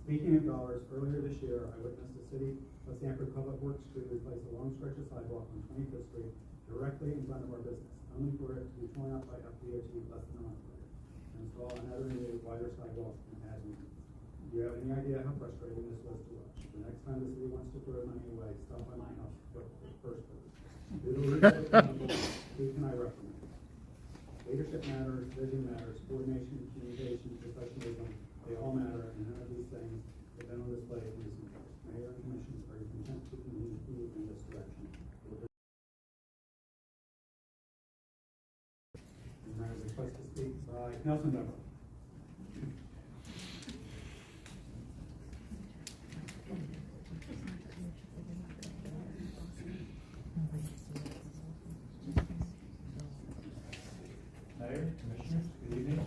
Speaking of dollars, earlier this year, I witnessed the city of Sanford Public Works crew replace a long stretch of sidewalk on 25th Street directly in front of our business, only for it to be torn up by FDOT less than a month later, and install another new, wider sidewalk and add maintenance. Do you have any idea how frustrating this was to watch? The next time the city wants to throw money away, stop by my house first. Do the leadership accountable? Who can I recommend? Leadership matters, vision matters, coordination, communication, professionalism, they all matter, and none of these things have been on display in recent years. Mayor and commissions are content to continue to move in this direction. And there is a request to speak by Nelson Beverly. Mayor, Commissioners, good evening.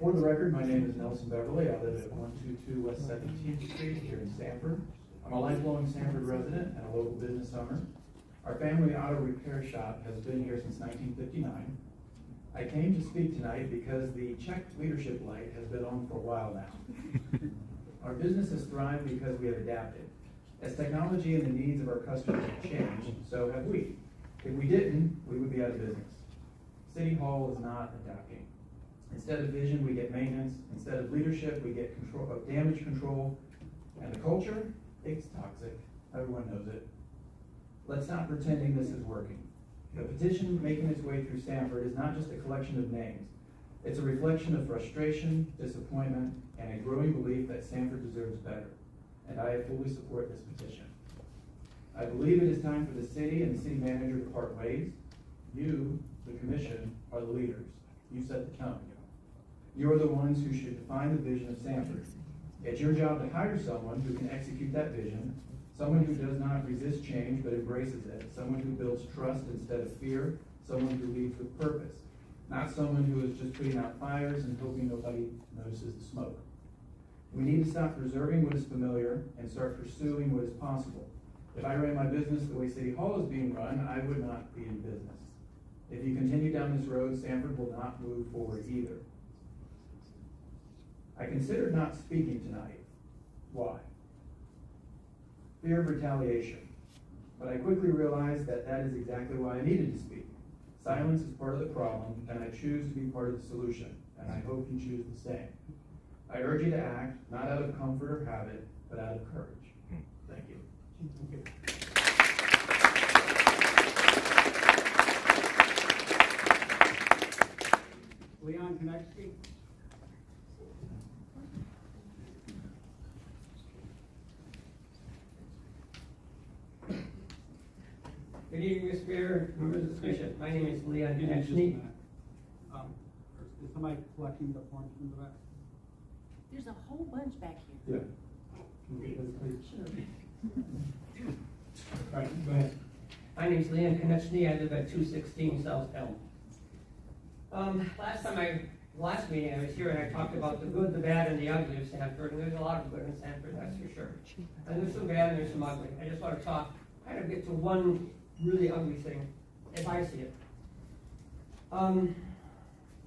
For the record, my name is Nelson Beverly. I live at 122 West 17th Street here in Sanford. I'm a lifelong Sanford resident and a local business owner. Our family auto repair shop has been here since 1959. I came to speak tonight because the check leadership light has been on for a while now. Our business has thrived because we have adapted. As technology and the needs of our customers have changed, so have we. If we didn't, we would be out of business. City Hall is not adapting. Instead of vision, we get maintenance. Instead of leadership, we get damage control. And the culture, it's toxic. Everyone knows it. Let's stop pretending this is working. The petition making its way through Sanford is not just a collection of names. It's a reflection of frustration, disappointment, and a growing belief that Sanford deserves better. And I fully support this petition. I believe it is time for the city and the city manager to part ways. You, the commission, are the leaders. You set the tone. You are the ones who should define the vision of Sanford. It's your job to hire someone who can execute that vision, someone who does not resist change but embraces it, someone who builds trust instead of fear, someone who leads with purpose, not someone who is just putting out fires and hoping nobody notices the smoke. We need to stop preserving what is familiar and start pursuing what is possible. If I ran my business the way City Hall is being run, I would not be in business. If you continue down this road, Sanford will not move forward either. I considered not speaking tonight. Why? Fear of retaliation. But I quickly realized that that is exactly why I needed to speak. Silence is part of the problem, and I choose to be part of the solution, and I hope you choose the same. I urge you to act, not out of comfort or habit, but out of courage. Thank you. Thank you. Leon, can I speak? Good evening, Mr. Mayor, members of the commission. My name is Leon Give me just a Ashney. minute. Is somebody collecting the forms from the back? There's a whole bunch back here. Yeah. All right, go ahead. My name's Leon Konechny. I live at 216 South Elm. Last meeting I was here and I talked about the good, the bad, and the ugly of Sanford, and there's a lot of good in Sanford, that's for sure. And there's some bad and there's some ugly. I just want to kind of get to one really ugly thing, as I see it.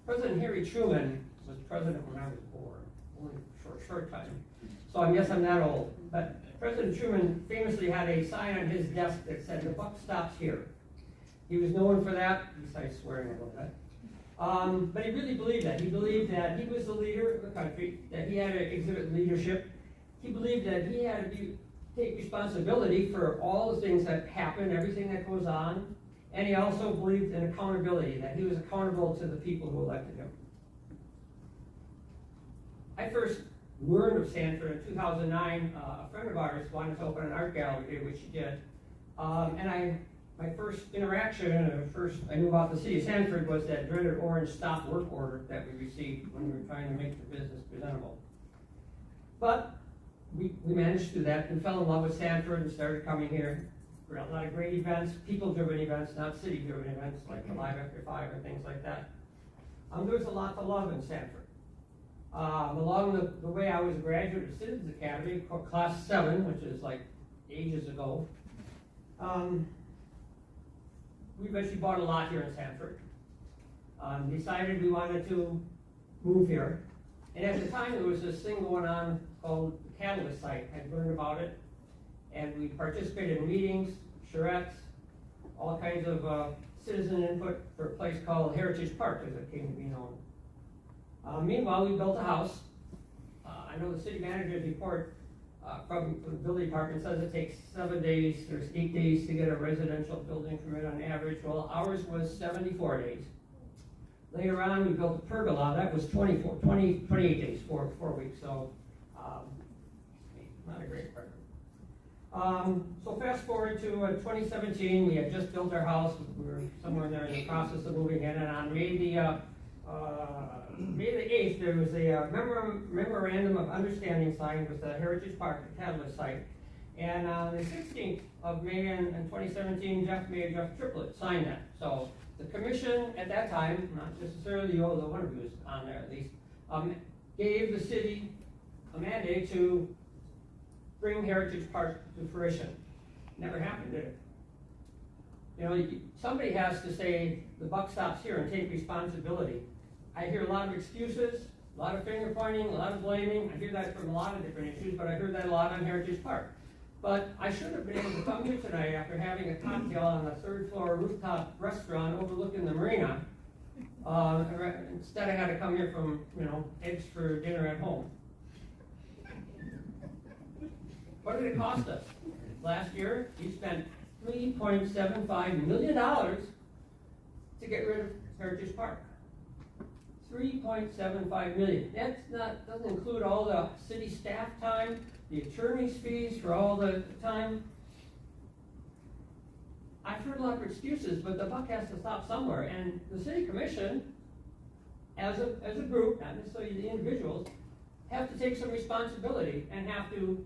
President Harry Truman was president when I was born, only for a short time. So I guess I'm that old. But President Truman famously had a sign on his desk that said, "The buck stops here." He was known for that, besides swearing a little bit. But he really believed that. He believed that he was the leader of the country, that he had to exhibit leadership. He believed that he had to take responsibility for all the things that happen, everything that goes on. And he also believed in accountability, that he was accountable to the people who elected him. I first learned of Sanford in 2009. A friend of ours wanted to open an art gallery, which he did. My first interaction, first I knew about the city of Sanford, was that dreaded orange stop work order that we received when we were trying to make the business presentable. But we managed to do that and fell in love with Sanford and started coming here for a lot of great events, people-driven events, not city-driven events like the Live After 5 or things like that. There's a lot to love in Sanford. Along the way, I was a graduate of Citizens Academy, class 7, which is like ages ago. We eventually bought a lot here in Sanford. Decided we wanted to move here. And at the time, there was this thing going on called the Catalyst site. I'd learned about it. And we participated in meetings, charrettes, all kinds of citizen input for a place called Heritage Park, as it came to be known. Meanwhile, we built a house. I know the city manager's report from the building department says it takes 7 days, there's 8 days to get a residential building permit on average. Well, ours was 74 days. Later on, we built a pergola. That was 28 days, 4 weeks. So, not a great record. So fast forward to 2017, we had just built our house. We were somewhere there in the process of moving in, and on May the 8th, there was a memorandum of understanding signed with the Heritage Park, the Catalyst site. And on the 16th of May in 2017, Jeff Triplett signed that. So the commission at that time, not necessarily the one of you was on there at least, gave the city a mandate to bring Heritage Park to fruition. Never happened, did it? You know, somebody has to say the buck stops here and take responsibility. I hear a lot of excuses, a lot of finger pointing, a lot of blaming. I hear that from a lot of different issues, but I heard that a lot on Heritage Park. But I should have been able to come here tonight after having a cocktail on a third-floor rooftop restaurant overlooking the marina. Instead, I had to come here from, eggs for dinner at home. What did it cost us? Last year, we spent $3.75 million to get rid of Heritage Park. $3.75 million. Doesn't include all the city staff time, the attorney's fees for all the time. I've heard a lot of excuses, but the buck has to stop somewhere. And the city commission, as a group, not necessarily the individuals, have to take some responsibility and have to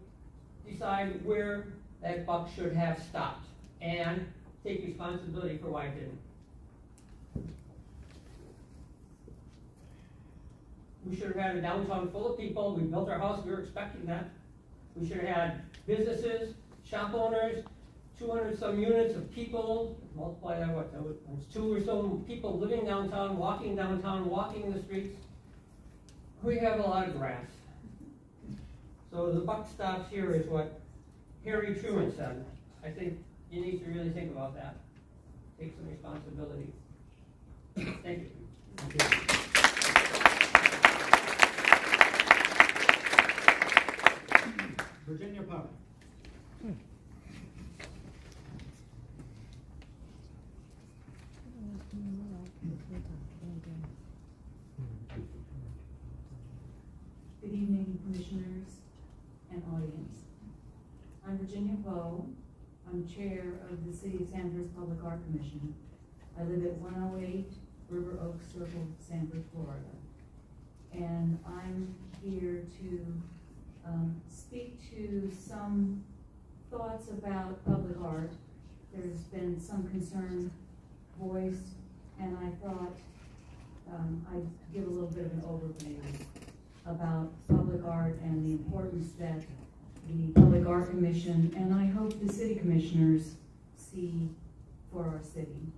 decide where that buck should have stopped and take responsibility for why it didn't. We should have had a downtown full of people. We built our house, we were expecting that. We should have had businesses, shop owners, 200 some units of people, multiply that, there's 2 or so people living downtown, walking the streets. We have a lot of grass. So the buck stops here is what Harry Truman said. I think you need to really think about that. Take some responsibility. Thank you. Thank you. Virginia Power. Good evening, commissioners and audience. I'm Virginia Poe. I'm chair of the City of Sanford's Public Art Commission. I live at 108 River Oaks Circle, Sanford, Florida. And I'm here to speak to some thoughts about public art. There's been some concern voiced, and I thought I'd give a little bit of an overview about public art and the importance that the Public Art Commission, and I hope the city commissioners, see for our city.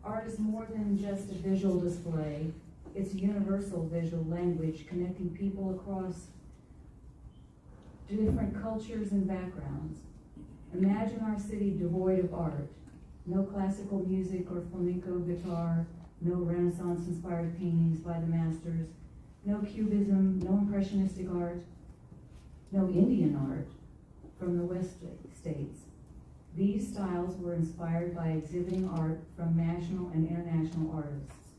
Art is more than just a visual display. It's a universal visual language connecting people across different cultures and backgrounds. Imagine our city devoid of art. No classical music or flamenco guitar, no Renaissance-inspired paintings by the masters, no Cubism, no Impressionistic art, no Indian art from the West States. These styles were inspired by exhibiting art from national and international artists.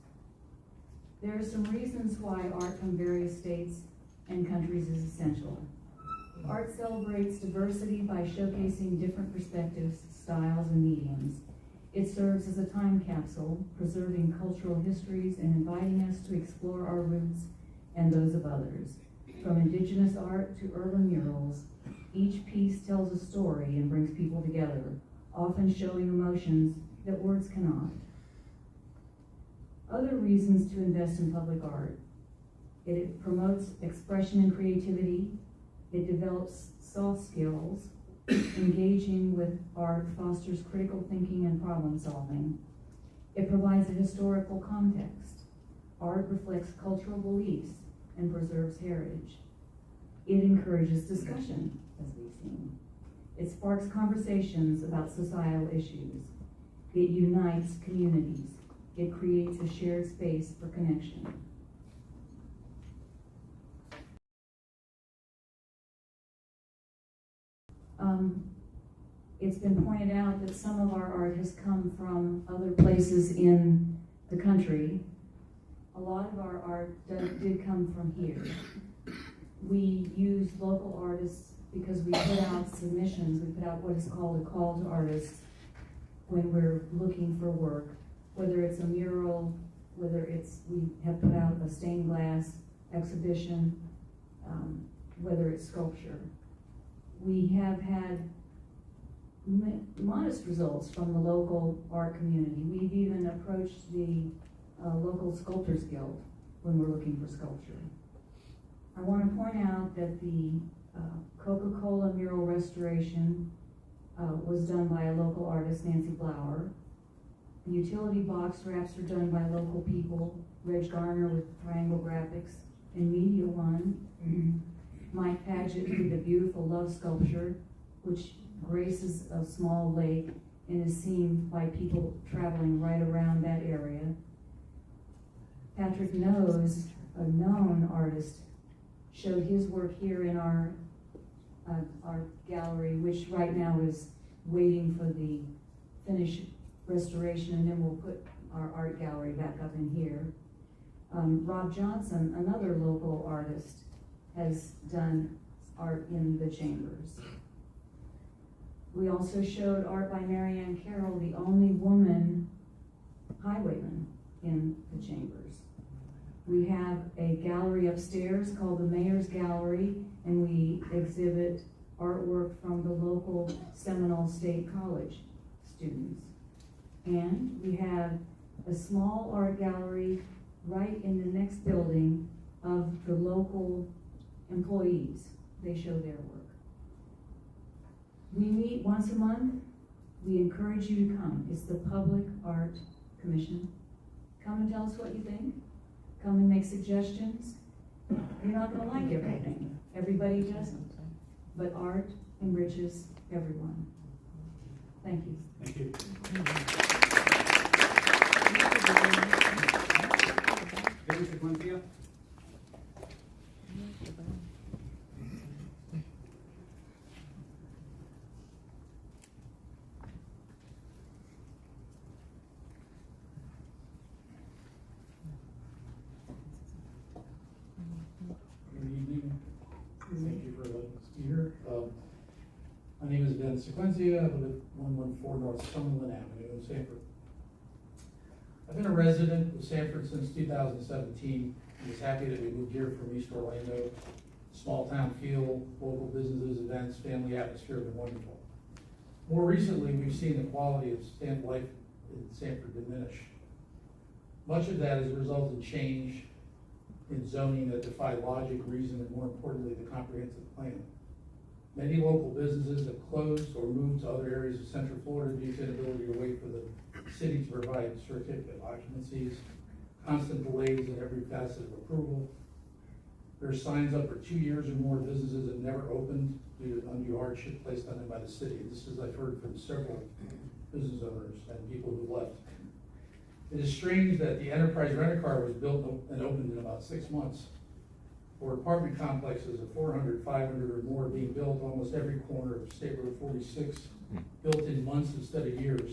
There are some reasons why art from various states and countries is essential. Art celebrates diversity by showcasing different perspectives, styles, and mediums. It serves as a time capsule, preserving cultural histories and inviting us to explore our roots and those of others. From indigenous art to urban murals, each piece tells a story and brings people together, often showing emotions that words cannot. Other reasons to invest in public art. It promotes expression and creativity. It develops soft skills. Engaging with art fosters critical thinking and problem solving. It provides a historical context. Art reflects cultural beliefs and preserves heritage. It encourages discussion, as we've seen. It sparks conversations about societal issues. It unites communities. It creates a shared space for connection. It's been pointed out that some of our art has come from other places in the country. A lot of our art did come from here. We use local artists because we put out submissions. We put out what is called a call to artists when we're looking for work, whether it's a mural, whether it's, we have put out a stained glass exhibition, whether it's sculpture. We have had modest results from the local art community. We've even approached the local Sculptors Guild when we're looking for sculpture. I want to point out that the Coca-Cola mural restoration was done by a local artist, Nancy Blower. The utility box wraps are done by local people, Reg Garner with Triangle Graphics and Media One. Mike Paget did the beautiful love sculpture, which graces a small lake and is seen by people traveling right around that area. Patrick Nose, a known artist, showed his work here in our gallery, which right now is waiting for the finished restoration, and then we'll put our art gallery back up in here. Rob Johnson, another local artist, has done art in the chambers. We also showed art by Marianne Carroll, the only woman highwayman in the chambers. We have a gallery upstairs called the Mayor's Gallery, and we exhibit artwork from the local Seminole State College students. And we have a small art gallery right in the next building of the local employees. They show their work. We meet once a month. We encourage you to come. It's the Public Art Commission. Come and tell us what you think. Come and make suggestions. You're not going to like everything. Everybody doesn't. But art enriches everyone. Thank you. Thank you. David Sequencia. Good evening. Thank you for letting us be here. My name is Ben Sequencia. I live at 114 North Summerlin Avenue in Sanford. I've been a resident of Sanford since 2017. I'm just happy that we moved here from East Orlando. small town feel, local businesses, events, family atmosphere have been wonderful. More recently, we've seen the quality of life in Sanford diminish. Much of that is a result of change in zoning that defy logic, reason, and more importantly, the comprehensive plan. Many local businesses have closed or moved to other areas of Central Florida due to inability to wait for the city to provide certificate of occupancies, constant delays in every facet of approval. There are signs up for 2 years or more. Businesses have never opened due to undue hardship placed on them by the city. This is, I've heard from several business owners and people who left. It is strange that the Enterprise Rent-A-Car was built and opened in about 6 months. For apartment complexes of 400, 500 or more being built almost every corner of State Road 46, built in months instead of years.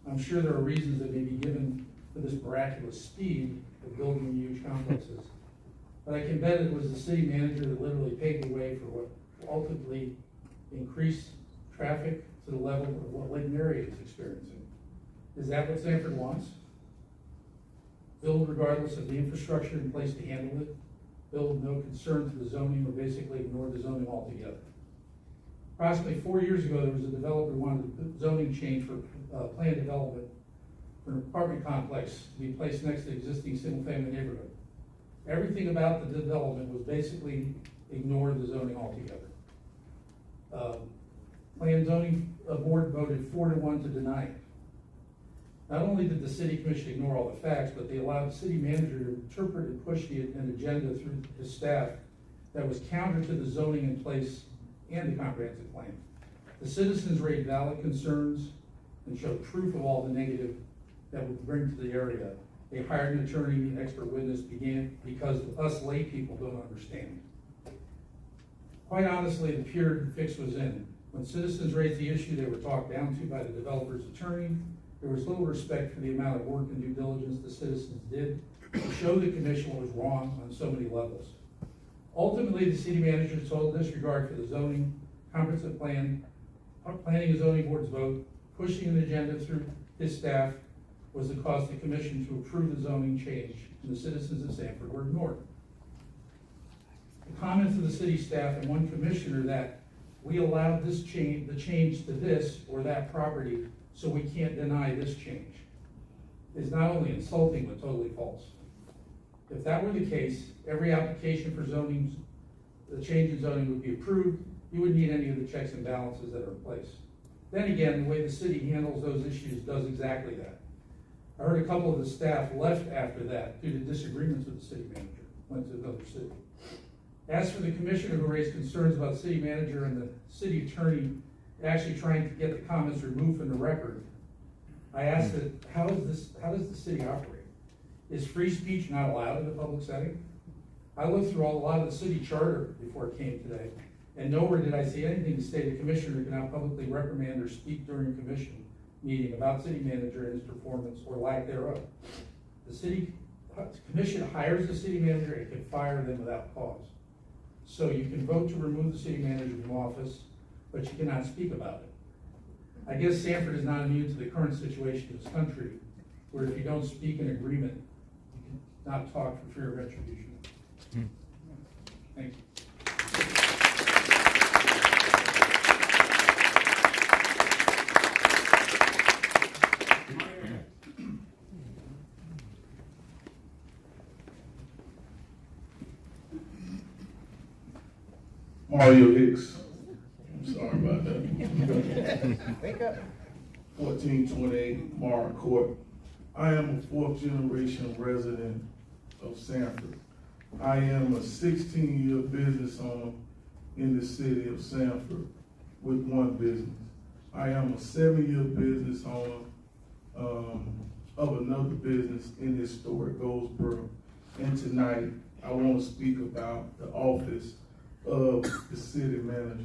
I'm sure there are reasons that may be given for this miraculous speed of building huge complexes. But I can bet it was the city manager that literally paved the way for what ultimately increased traffic to the level of what Lake Mary is experiencing. Is that what Sanford wants? Build regardless of the infrastructure in place to handle it. Build no concern to the zoning or basically ignore the zoning altogether. Approximately 4 years ago, there was a developer who wanted a zoning change for planned development for an apartment complex to be placed next to the existing single-family neighborhood. Everything about the development was basically ignored the zoning altogether. Planned zoning board voted 4-1 to deny it. Not only did the city commission ignore all the facts, but they allowed the city manager to interpret and push an agenda through his staff that was counter to the zoning in place and the comprehensive plan. The citizens raised valid concerns and showed proof of all the negative that would bring to the area. They hired an attorney, an expert witness, because us lay people don't understand. Quite honestly, the period fix was in. When citizens raised the issue, they were talked down to by the developer's attorney. There was little respect for the amount of work and due diligence the citizens did to show the commission was wrong on so many levels. Ultimately, the city manager's total disregard for the zoning, comprehensive plan, planning and zoning board's vote, pushing an agenda through his staff was the cause the commission to approve the zoning change, and the citizens of Sanford were ignored. The comments of the city staff and one commissioner that we allowed this change, the change to this or that property, so we can't deny this change, is not only insulting but totally false. If that were the case, every application for zoning, the change in zoning would be approved. You wouldn't need any of the checks and balances that are in place. Then again, the way the city handles those issues does exactly that. I heard a couple of the staff left after that due to disagreements with the city manager, went to another city. As for the commissioner who raised concerns about the city manager and the city attorney actually trying to get the comments removed from the record, I asked that, how does the city operate? Is free speech not allowed in the public setting? I looked through a lot of the city charter before it came today, and nowhere did I see anything to state a commissioner cannot publicly reprimand or speak during a commission meeting about city manager and his performance or lack thereof. The city commission hires the city manager and can fire them without cause. So you can vote to remove the city manager from office, but you cannot speak about it. I guess Sanford is not immune to the current situation in this country, where if you don't speak in agreement, you cannot talk for fear of retribution. Thank you. Mario Hicks. I'm sorry about that. Wake up. 1428 Mara Court. I am a 4th generation resident of Sanford. I am a 16-year business owner in the city of Sanford with one business. I am a 7-year business owner of another business in historic Goldsboro. And tonight, I want to speak about the office of the city manager.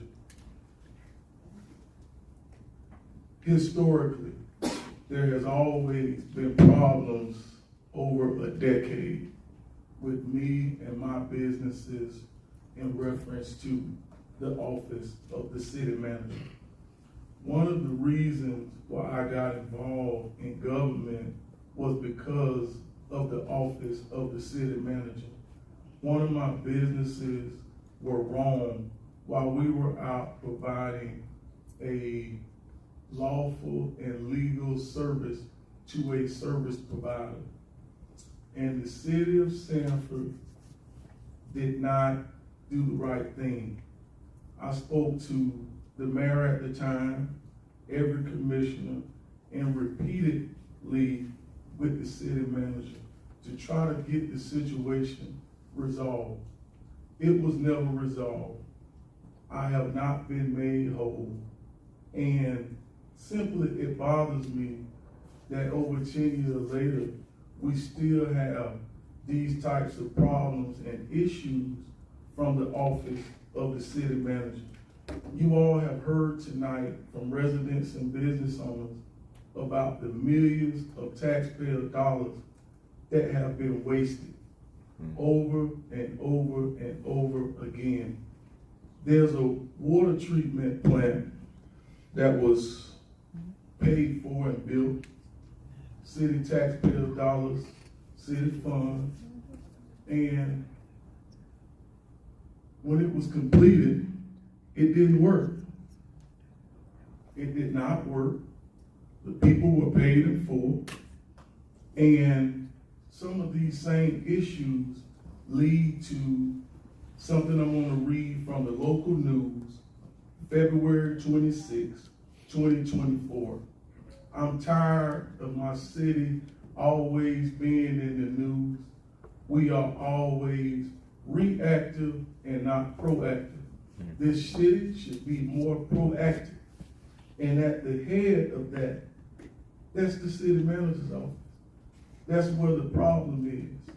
Historically, there has always been problems over a decade with me and my businesses in reference to the office of the city manager. One of the reasons why I got involved in government was because of the office of the city manager. One of my businesses were wrong while we were out providing a lawful and legal service to a service provider. And the city of Sanford did not do the right thing. I spoke to the mayor at the time, every commissioner, and repeatedly with the city manager to try to get the situation resolved. It was never resolved. I have not been made whole. And simply it bothers me that over 10 years later, we still have these types of problems and issues from the office of the city manager. You all have heard tonight from residents and business owners about the millions of taxpayer dollars that have been wasted over and over and over again. There's a water treatment plant that was paid for and built, city taxpayer dollars, city funds, and when it was completed, it didn't work. It did not work. The people were paid in full, and some of these same issues lead to something I'm going to read from the local news, February 26, 2024. I'm tired of my city always being in the news. We are always reactive and not proactive. This city should be more proactive. And at the head of that, that's the city manager's office. That's where the problem is.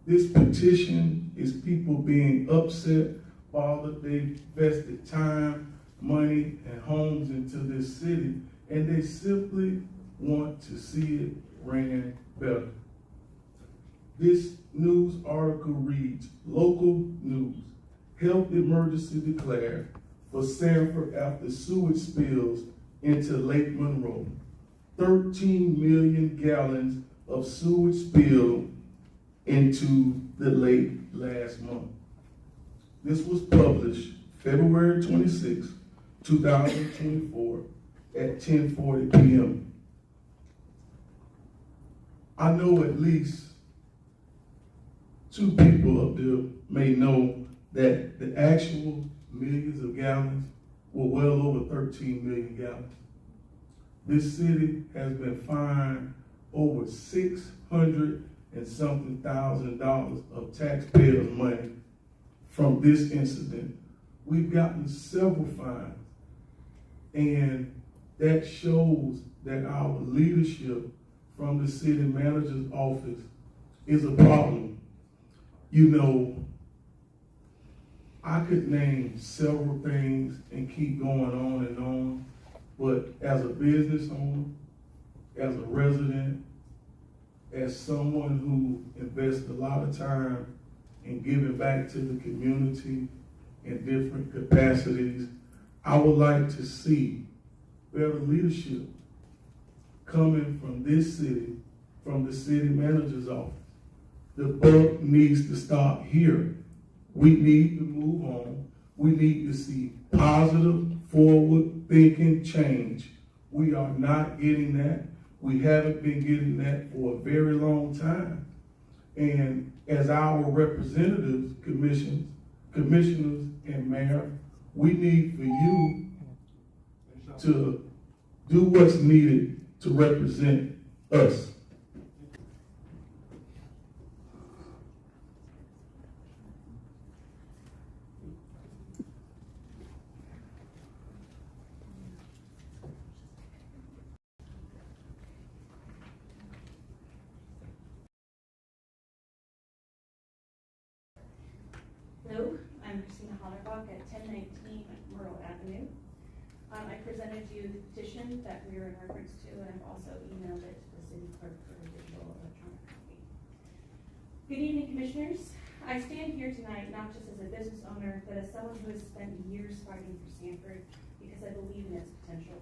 This petition is people being upset, bothered. They invested time, money, and homes into this city, and they simply want to see it ran better. This news article reads, local news, health emergency declared for Sanford after sewage spills into Lake Monroe. 13 million gallons of sewage spilled into the lake last month. This was published February 26, 2024 at 10:40 p.m. I know at least two people up there may know that the actual millions of gallons were well over 13 million gallons. This city has been fined over $600 and something thousand of taxpayers' money from this incident. We've gotten several fines, and that shows that our leadership from the city manager's office is a problem. You know, I could name several things and keep going on and on, but as a business owner, as a resident, as someone who invests a lot of time in giving back to the community in different capacities, I would like to see better leadership coming from this city, from the city manager's office. The buck needs to stop here. We need to move on. We need to see positive, forward-thinking change. We are not getting that. We haven't been getting that for a very long time. And as our representatives, commissioners, and mayor, we need for you to do what's needed to represent us. Hello, I'm Hollerbach at 1019 Myrtle Avenue. I presented you the petition that we are in reference to, and I've also emailed it to the city clerk for a digital electronic copy. Good evening, commissioners. I stand here tonight not just as a business owner, but as someone who has spent years fighting for Sanford because I believe in its potential.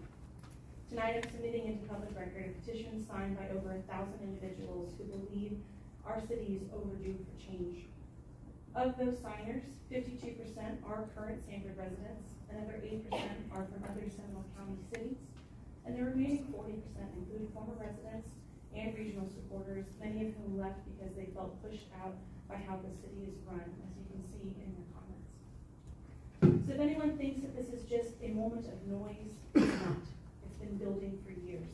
Tonight I'm submitting into public record a petition signed by over 1,000 individuals who believe our city is overdue for change. Of those signers, 52% are current Sanford residents, another 8% are from other Seminole County cities, and the remaining 40% include former residents and regional supporters, many of whom left because they felt pushed out by how the city is run, as you can see in your comments. So if anyone thinks that this is just a moment of noise, it's not. It's been building for years.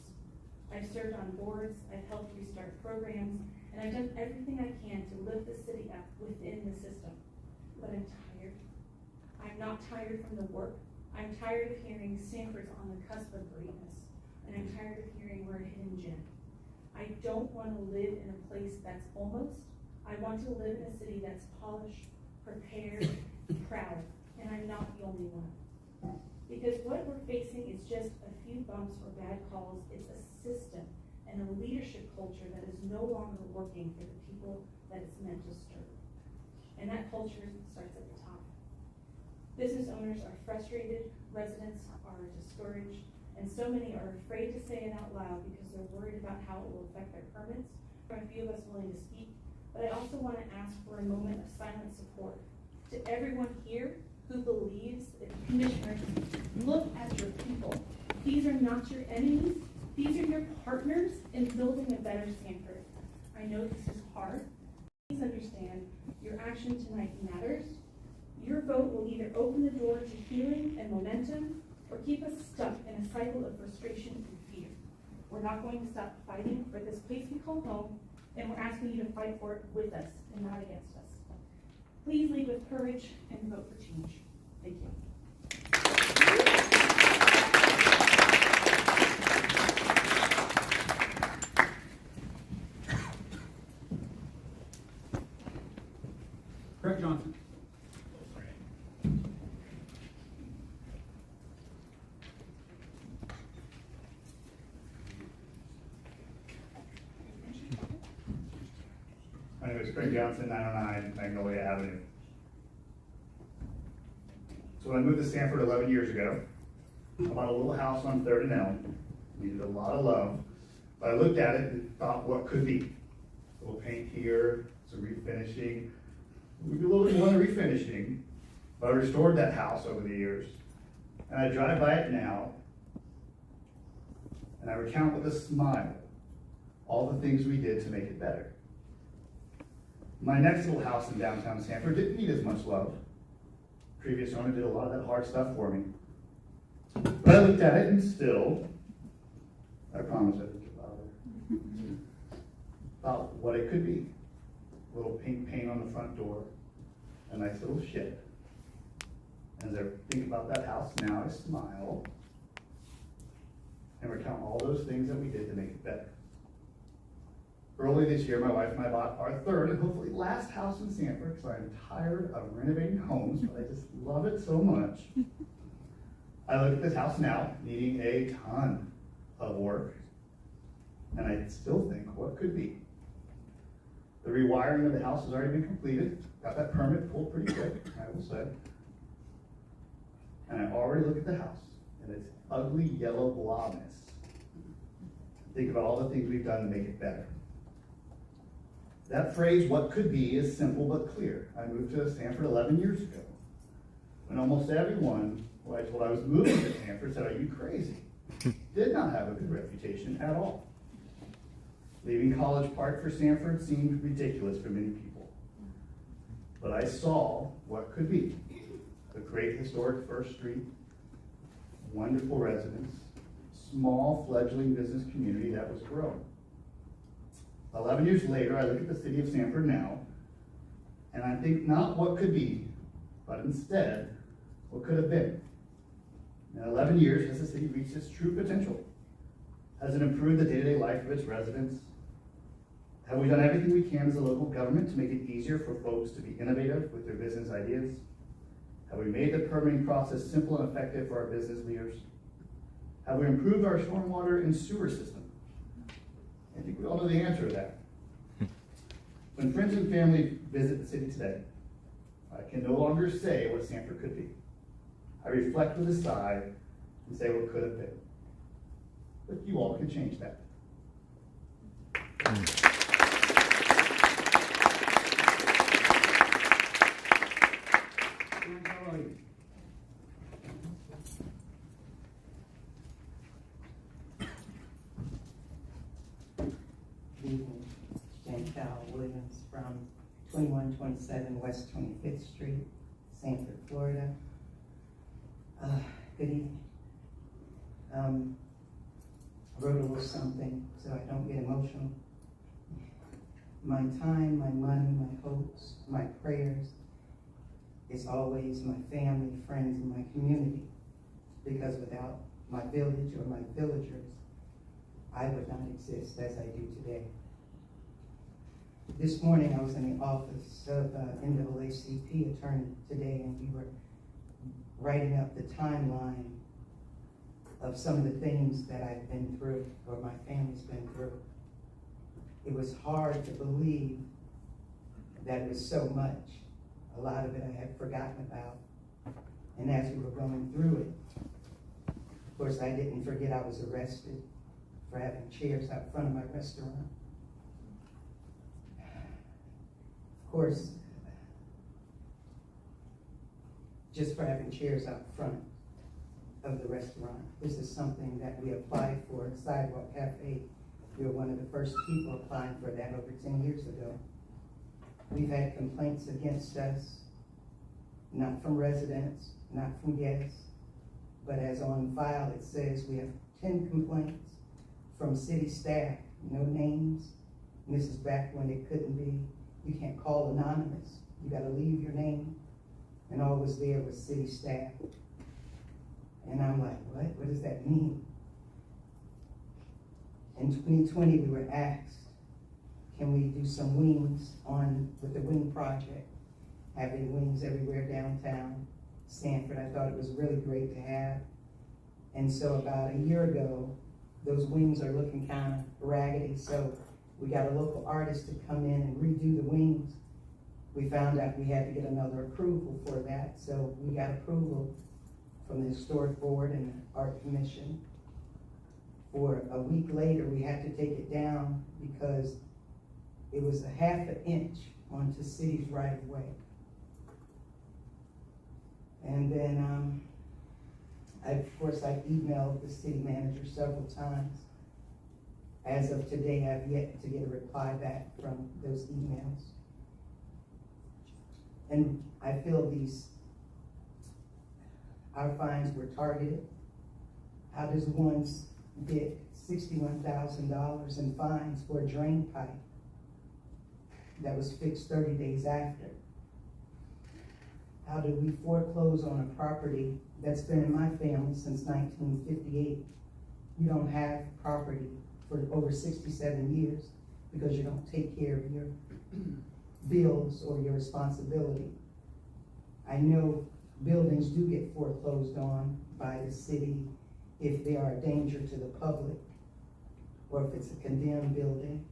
I've served on boards, I've helped restart programs, and I've done everything I can to lift the city up within the system. But I'm tired. I'm not tired from the work. I'm tired of hearing Sanford's on the cusp of greatness. And I'm tired of hearing we're a hidden gem. I don't want to live in a place that's almost. I want to live in a city that's polished, prepared, proud. And I'm not the only one. Because what we're facing is just a few bumps or bad calls. It's a system and a leadership culture that is no longer working for the people that it's meant to serve. And that culture starts at the top. Business owners are frustrated, residents are discouraged, and so many are afraid to say it out loud because they're worried about how it will affect their permits. There are a few of us willing to speak, but I also want to ask for a moment of silent support to everyone here who believes that commissioners look at your people. These are not your enemies. These are your partners in building a better Sanford. I know this is hard. Please understand your action tonight matters. Your vote will either open the door to healing and momentum or keep us stuck in a cycle of frustration and fear. We're not going to stop fighting for this place we call home, and we're asking you to fight for it with us and not against us. Please lead with courage and vote for change. Thank you. Craig Johnson. My name is Craig Johnson, 909 Magnolia Avenue. So when I moved to Sanford 11 years ago, I bought a little house on 3rd and Elm. Needed a lot of love. But I looked at it and thought what could be. A little paint here, some refinishing. We do a little bit more than refinishing, but I restored that house over the years. And I drive by it now, and I recount with a smile all the things we did to make it better. My next little house in downtown Sanford didn't need as much love. Previous owner did a lot of that hard stuff for me. But I looked at it and still, I promise I didn't get louder, thought what it could be. A little pink paint on the front door, a nice little shed. And as I think about that house now, I smile and recount all those things that we did to make it better. Early this year, my wife and I bought our 3rd and hopefully last house in Sanford because I'm tired of renovating homes, but I just love it so much. I look at this house now, needing a ton of work, and I still think what could be. The rewiring of the house has already been completed. Got that permit pulled pretty quick, I will say. And I already look at the house and its ugly yellow blobness. Think about all the things we've done to make it better. That phrase, what could be, is simple but clear. I moved to Sanford 11 years ago, when almost everyone who I told I was moving to Sanford said, "Are you crazy?" Did not have a good reputation at all. Leaving College Park for Sanford seemed ridiculous for many people. But I saw what could be. A great historic First Street, wonderful residents, small fledgling business community that was growing. 11 years later, I look at the city of Sanford now, and I think not what could be, but instead, what could have been. In 11 years, has the city reached its true potential? Has it improved the day-to-day life of its residents? Have we done everything we can as a local government to make it easier for folks to be innovative with their business ideas? Have we made the permitting process simple and effective for our business leaders? Have we improved our stormwater and sewer system? I think we all know the answer to that. When friends and family visit the city today, I can no longer say what Sanford could be. I reflect with a sigh and say what could have been. But you all can change that. Good evening. Chantal Williams from 2127 West 25th Street, Sanford, Florida. Good evening. I wrote a little something so I don't get emotional. My time, my money, my hopes, my prayers is always my family, friends, and my community. Because without my village or my villagers, I would not exist as I do today. This morning I was in the office of NAACP attorney today, and we were writing up the timeline of some of the things that I've been through, or my family's been through. It was hard to believe that it was so much. A lot of it I had forgotten about. And as we were going through it, of course I didn't forget I was arrested for having chairs out front of my restaurant. Of course, just for having chairs out front of the restaurant. This is something that we applied for at Sidewalk Cafe. We were one of the first people applying for that over 10 years ago. We've had complaints against us, not from residents, not from guests, but as on file it says we have 10 complaints from city staff, no names. And this is back when it couldn't be, you can't call anonymous. You gotta leave your name. And all was there was city staff. And I'm like, what does that mean? In 2020, we were asked, can we do some wings with the wing project, having wings everywhere downtown Sanford. I thought it was really great to have. And so about a year ago, those wings are looking kind of raggedy, so we got a local artist to come in and redo the wings. We found out we had to get another approval for that, so we got approval from the Historic Board and the Art Commission. For a week later, we had to take it down because it was a ½ an inch onto city's right of way. And then, of course, I emailed the city manager several times. As of today, I've yet to get a reply back from those emails. And I feel our fines were targeted. How does one get $61,000 in fines for a drain pipe that was fixed 30 days after? How do we foreclose on a property that's been in my family since 1958? You don't have property for over 67 years because you don't take care of your bills or your responsibility. I know buildings do get foreclosed on by the city if they are a danger to the public or if it's a condemned building.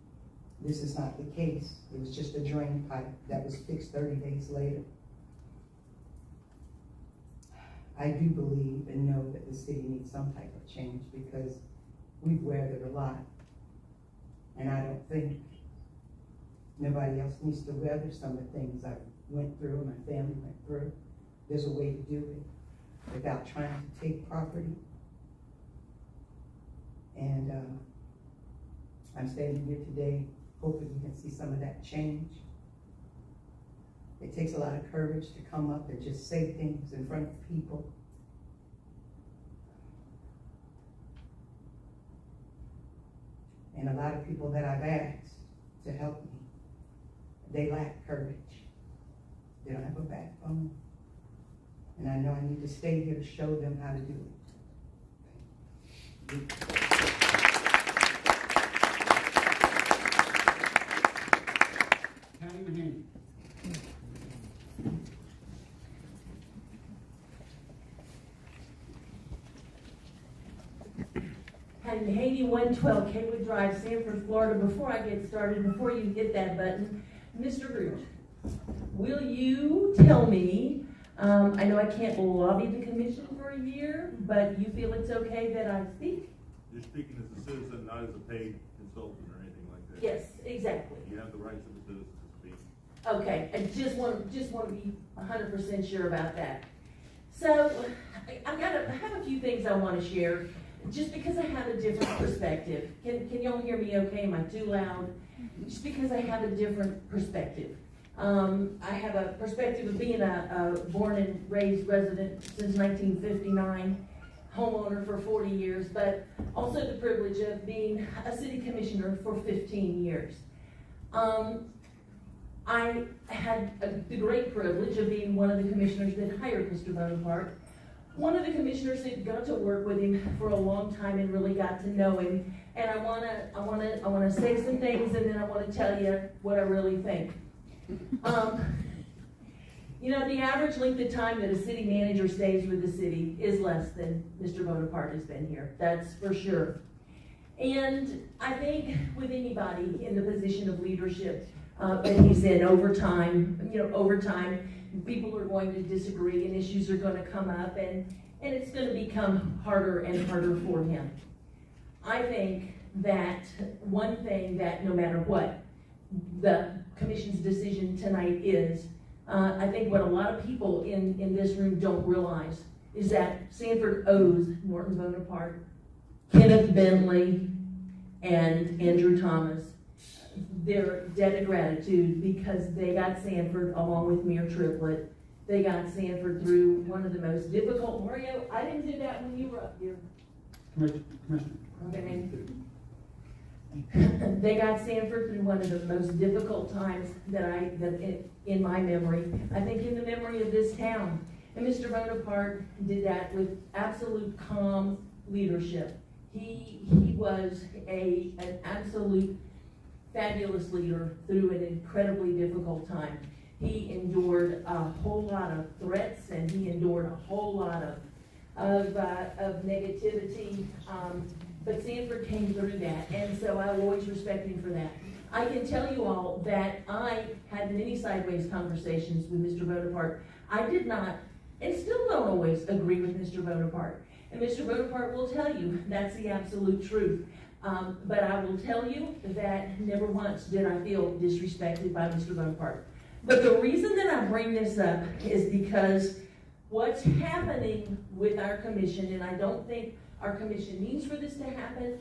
This is not the case. It was just a drain pipe that was fixed 30 days later. I do believe and know that the city needs some type of change because we've weathered a lot. And I don't think nobody else needs to weather some of the things I went through, my family went through. There's a way to do it without trying to take property. And I'm standing here today hoping we can see some of that change. It takes a lot of courage to come up and just say things in front of people. And a lot of people that I've asked to help me, they lack courage. They don't have a backbone. And I know I need to stay here to show them how to do it. Patty Mahaney. Patty Mahaney, 112 Kenwood Drive, Sanford, Florida. Before I get started, before you hit that button, Mr. Root, will you tell me, I know I can't lobby the commission for a year, but you feel it's okay that I speak? You're speaking as a citizen, not as a paid consultant or anything like that. Yes, exactly. You have the rights of a citizen to speak. Okay, I just want to be 100% sure about that. So, I have a few things I want to share. just because I have a different perspective. Can y'all hear me okay? Am I too loud? Just because I have a different perspective. I have a perspective of being a born and raised resident since 1959, homeowner for 40 years, but also the privilege of being a city commissioner for 15 years. I had the great privilege of being one of the commissioners that hired Mr. Bonaparte, one of the commissioners that got to work with him for a long time and really got to know him. And I wanna say some things, and then I wanna tell you what I really think. You know, the average length of time that a city manager stays with the city is less than Mr. Bonaparte has been here. That's for sure. And I think with anybody in the position of leadership that he's in, over time, people are going to disagree and issues are going to come up, and it's going to become harder and harder for him. I think that one thing that no matter what the commission's decision tonight is, I think what a lot of people in this room don't realize is that Sanford owes Norton Bonaparte, Kenneth Bentley, and Andrew Thomas their debt of gratitude, because they got Sanford along with Mere Triplet. They got Sanford through one of the most difficult, Mario, I didn't do that when you were up here. Commissioner. Okay. They got Sanford through one of the most difficult times in my memory, I think in the memory of this town. And Mr. Bonaparte did that with absolute calm leadership. He was an absolute fabulous leader through an incredibly difficult time. He endured a whole lot of threats, and he endured a whole lot of negativity, but Sanford came through that, and so I will always respect him for that. I can tell you all that I had many sideways conversations with Mr. Bonaparte. I did not, and still don't always agree with Mr. Bonaparte. And Mr. Bonaparte will tell you that's the absolute truth. But I will tell you that never once did I feel disrespected by Mr. Bonaparte. But the reason that I bring this up is because what's happening with our commission, and I don't think our commission needs for this to happen,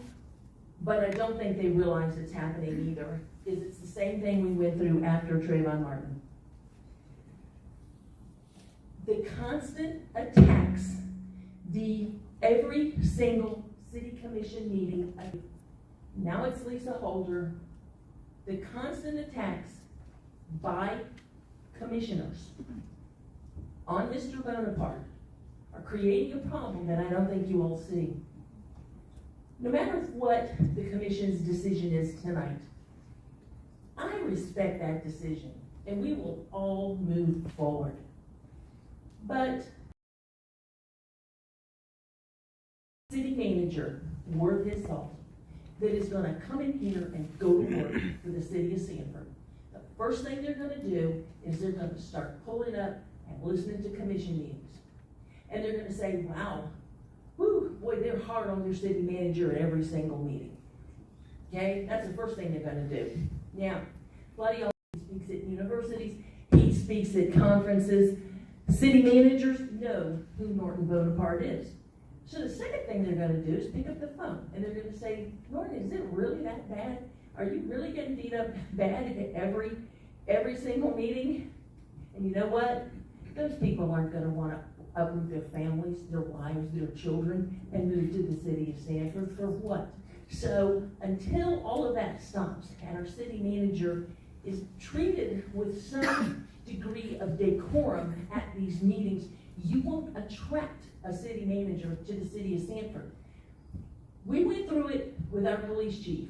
but I don't think they realize it's happening either, is it's the same thing we went through after Trayvon Martin. The constant attacks, every single city commission meeting, now it's Lisa Holder, the constant attacks by commissioners on Mr. Bonaparte are creating a problem that I don't think you all see. No matter what the commission's decision is tonight, I respect that decision, and we will all move forward. But city manager worth his salt that is going to come in here and go to work for the city of Sanford. The first thing they're going to do is they're going to start pulling up and listening to commission meetings. And they're going to say, wow, whoo, boy, they're hard on their city manager at every single meeting. Okay, that's the first thing they're going to do. Now, Claudio speaks at universities, he speaks at conferences. City managers know who Norton Bonaparte is. So the second thing they're going to do is pick up the phone, and they're going to say, Norton, is it really that bad? Are you really getting beat up bad at every single meeting? And you know what? Those people aren't going to want to uproot their families, their wives, their children, and move to the city of Sanford for what? So until all of that stops and our city manager is treated with some degree of decorum at these meetings, you won't attract a city manager to the city of Sanford. We went through it with our police chief,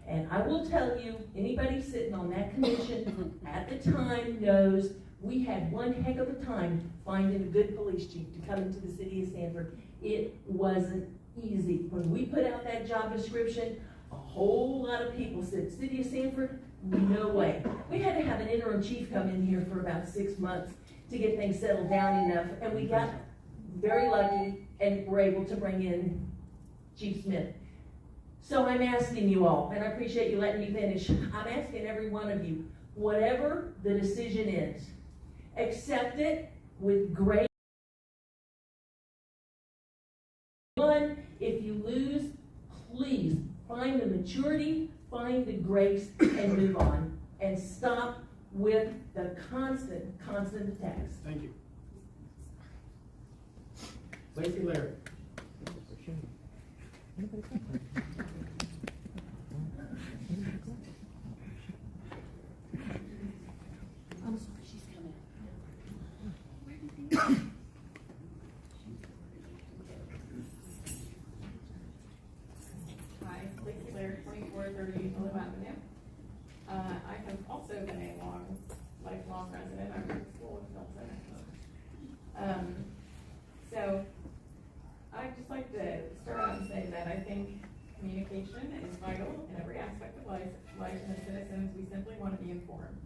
and I will tell you, anybody sitting on that commission at the time knows we had one heck of a time finding a good police chief to come into the city of Sanford. It wasn't easy. When we put out that job description, a whole lot of people said, city of Sanford, no way. We had to have an interim chief come in here for about 6 months to get things settled down enough, and we got very lucky and were able to bring in Chief Smith. So I'm asking you all, and I appreciate you letting me finish, I'm asking every one of you, whatever the decision is, accept it with great. One If you lose, please find the maturity, find the grace, and move on. And stop with the constant attacks. Thank you. Lacey Larry. I'm sorry, she's coming. Hi, Lacey Laird, 2430 Hollerbach Avenue. I have also been a lifelong resident. I went to school with Milton. So I'd just like to start out and say that I think communication is vital in every aspect of life, and as citizens, we simply want to be informed.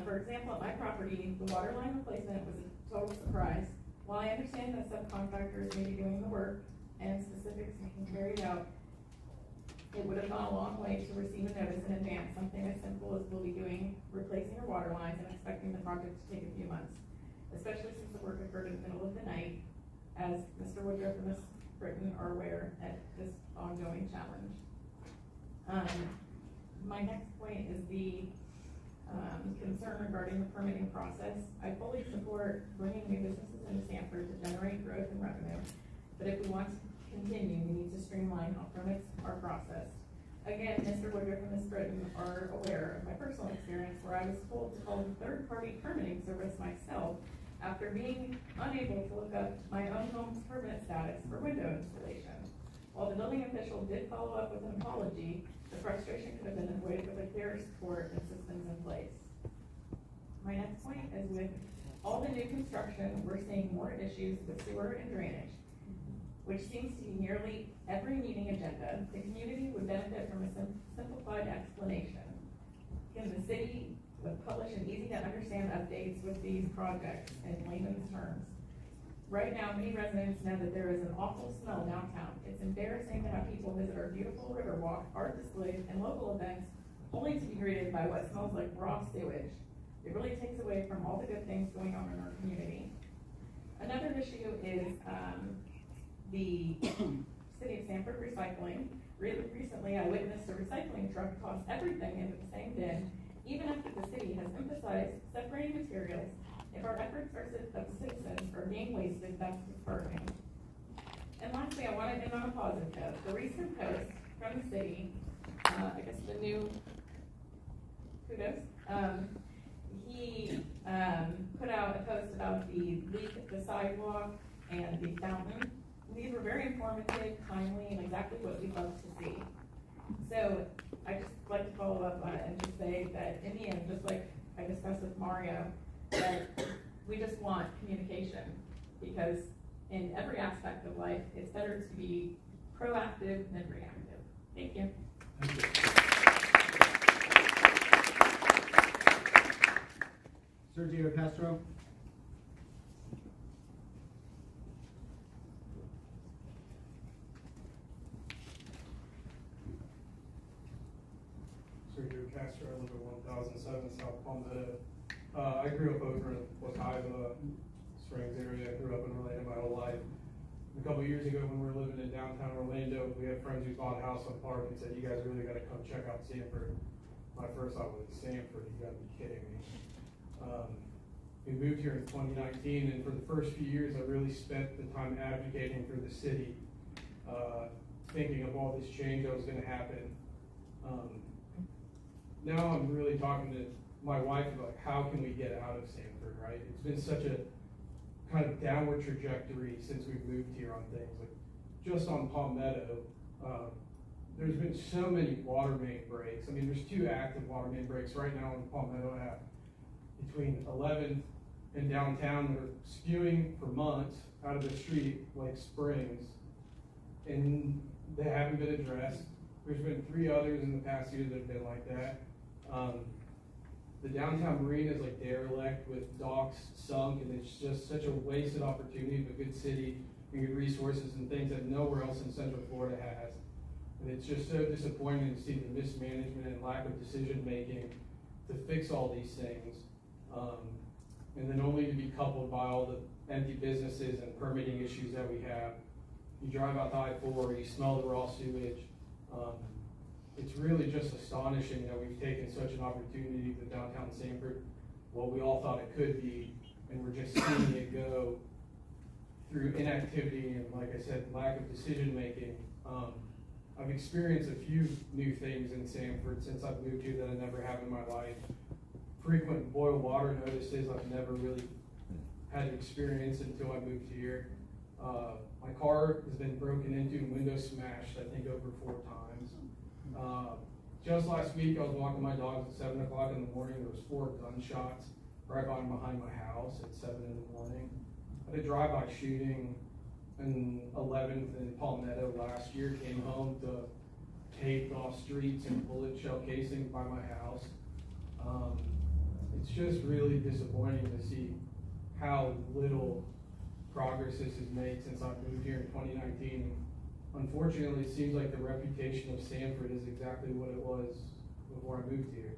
For example, at my property, the water line replacement was a total surprise. While I understand that subcontractors may be doing the work and specifics can carry it out, it would have gone a long way to receive a notice in advance, something as simple as we'll be replacing our water lines and expecting the project to take a few months, especially since the work occurred in the middle of the night, as Mr. Woodruff and Ms. Britton are aware at this ongoing challenge. My next point is the concern regarding the permitting process. I fully support bringing new businesses into Sanford to generate growth and revenue, but if we want to continue, we need to streamline how permits are processed. Again, Mr. Woodruff and Ms. Britton are aware of my personal experience where I was told to call the third-party permitting service myself after being unable to look up my own home's permit status for window installation. While the building official did follow up with an apology, the frustration could have been avoided with a clearer support and systems in place. My next point is with all the new construction, we're seeing more issues with sewer and drainage, which seems to be nearly every meeting agenda. The community would benefit from a simplified explanation. Can the city publish an easy to understand updates with these projects in layman's terms? Right now, many residents know that there is an awful smell downtown. It's embarrassing to have people visit our beautiful Riverwalk, art displays, and local events only to be greeted by what smells like raw sewage. It really takes away from all the good things going on in our community. Another issue is the City of Sanford recycling. Recently, I witnessed a recycling truck toss everything into the same bin, even after the city has emphasized separating materials. If our efforts of citizens are being wasted, that's disheartening. And lastly, I want to end on a positive note. The recent post from the city, I guess the new kudos, he put out a post about the leak at the sidewalk and the fountain. These were very informative, timely, and exactly what we'd love to see. So I just like to follow up on it and just say that in the end, just like I discussed with Mario, that we just want communication, because in every aspect of life, it's better to be proactive than reactive. Thank you. Sergio Castro. Sergio Castro, I live at 1007 South Palm Meadow. I grew up over in Wekiva Springs area. I grew up in Orlando my whole life. A couple of years ago when we were living in downtown Orlando, we had friends who bought a house on Park and said, "You guys really got to come check out Sanford." My first thought was, "Sanford? You got to be kidding me." We moved here in 2019, and for the first few years, I really spent the time advocating for the city, thinking of all this change that was going to happen. Now I'm really talking to my wife about how can we get out of Sanford, right? It's been such a kind of downward trajectory since we've moved here on things. Like just on Palm Meadow, there's been so many water main breaks. I mean, there's 2 active water main breaks right now on Palm Meadow Ave between 11th and downtown that are spewing for months out of the street like springs, and they haven't been addressed. There's been 3 others in the past year that have been like that. The downtown marina is like derelict with docks sunk, and it's just such a wasted opportunity of a good city and good resources and things that nowhere else in Central Florida has. And it's just so disappointing to see the mismanagement and lack of decision making to fix all these things, and then only to be coupled by all the empty businesses and permitting issues that we have. You drive out the I-4, you smell the raw sewage. It's really just astonishing that we've taken such an opportunity to downtown Sanford, what we all thought it could be, and we're just seeing it go through inactivity and, like I said, lack of decision-making. I've experienced a few new things in Sanford since I've moved here that I never have in my life. Frequent boil water notices I've never really had experience until I moved here. My car has been broken into and windows smashed, I think, over 4 times. Just last week, I was walking my dogs at 7 o'clock in the morning. There was 4 gunshots right behind my house at 7 in the morning. I had a drive-by shooting in 11th and Palmetto last year. Came home to taped off streets and bullet shell casing by my house. It's just really disappointing to see how little progress this has made since I moved here in 2019. Unfortunately, it seems like the reputation of Sanford is exactly what it was before I moved here.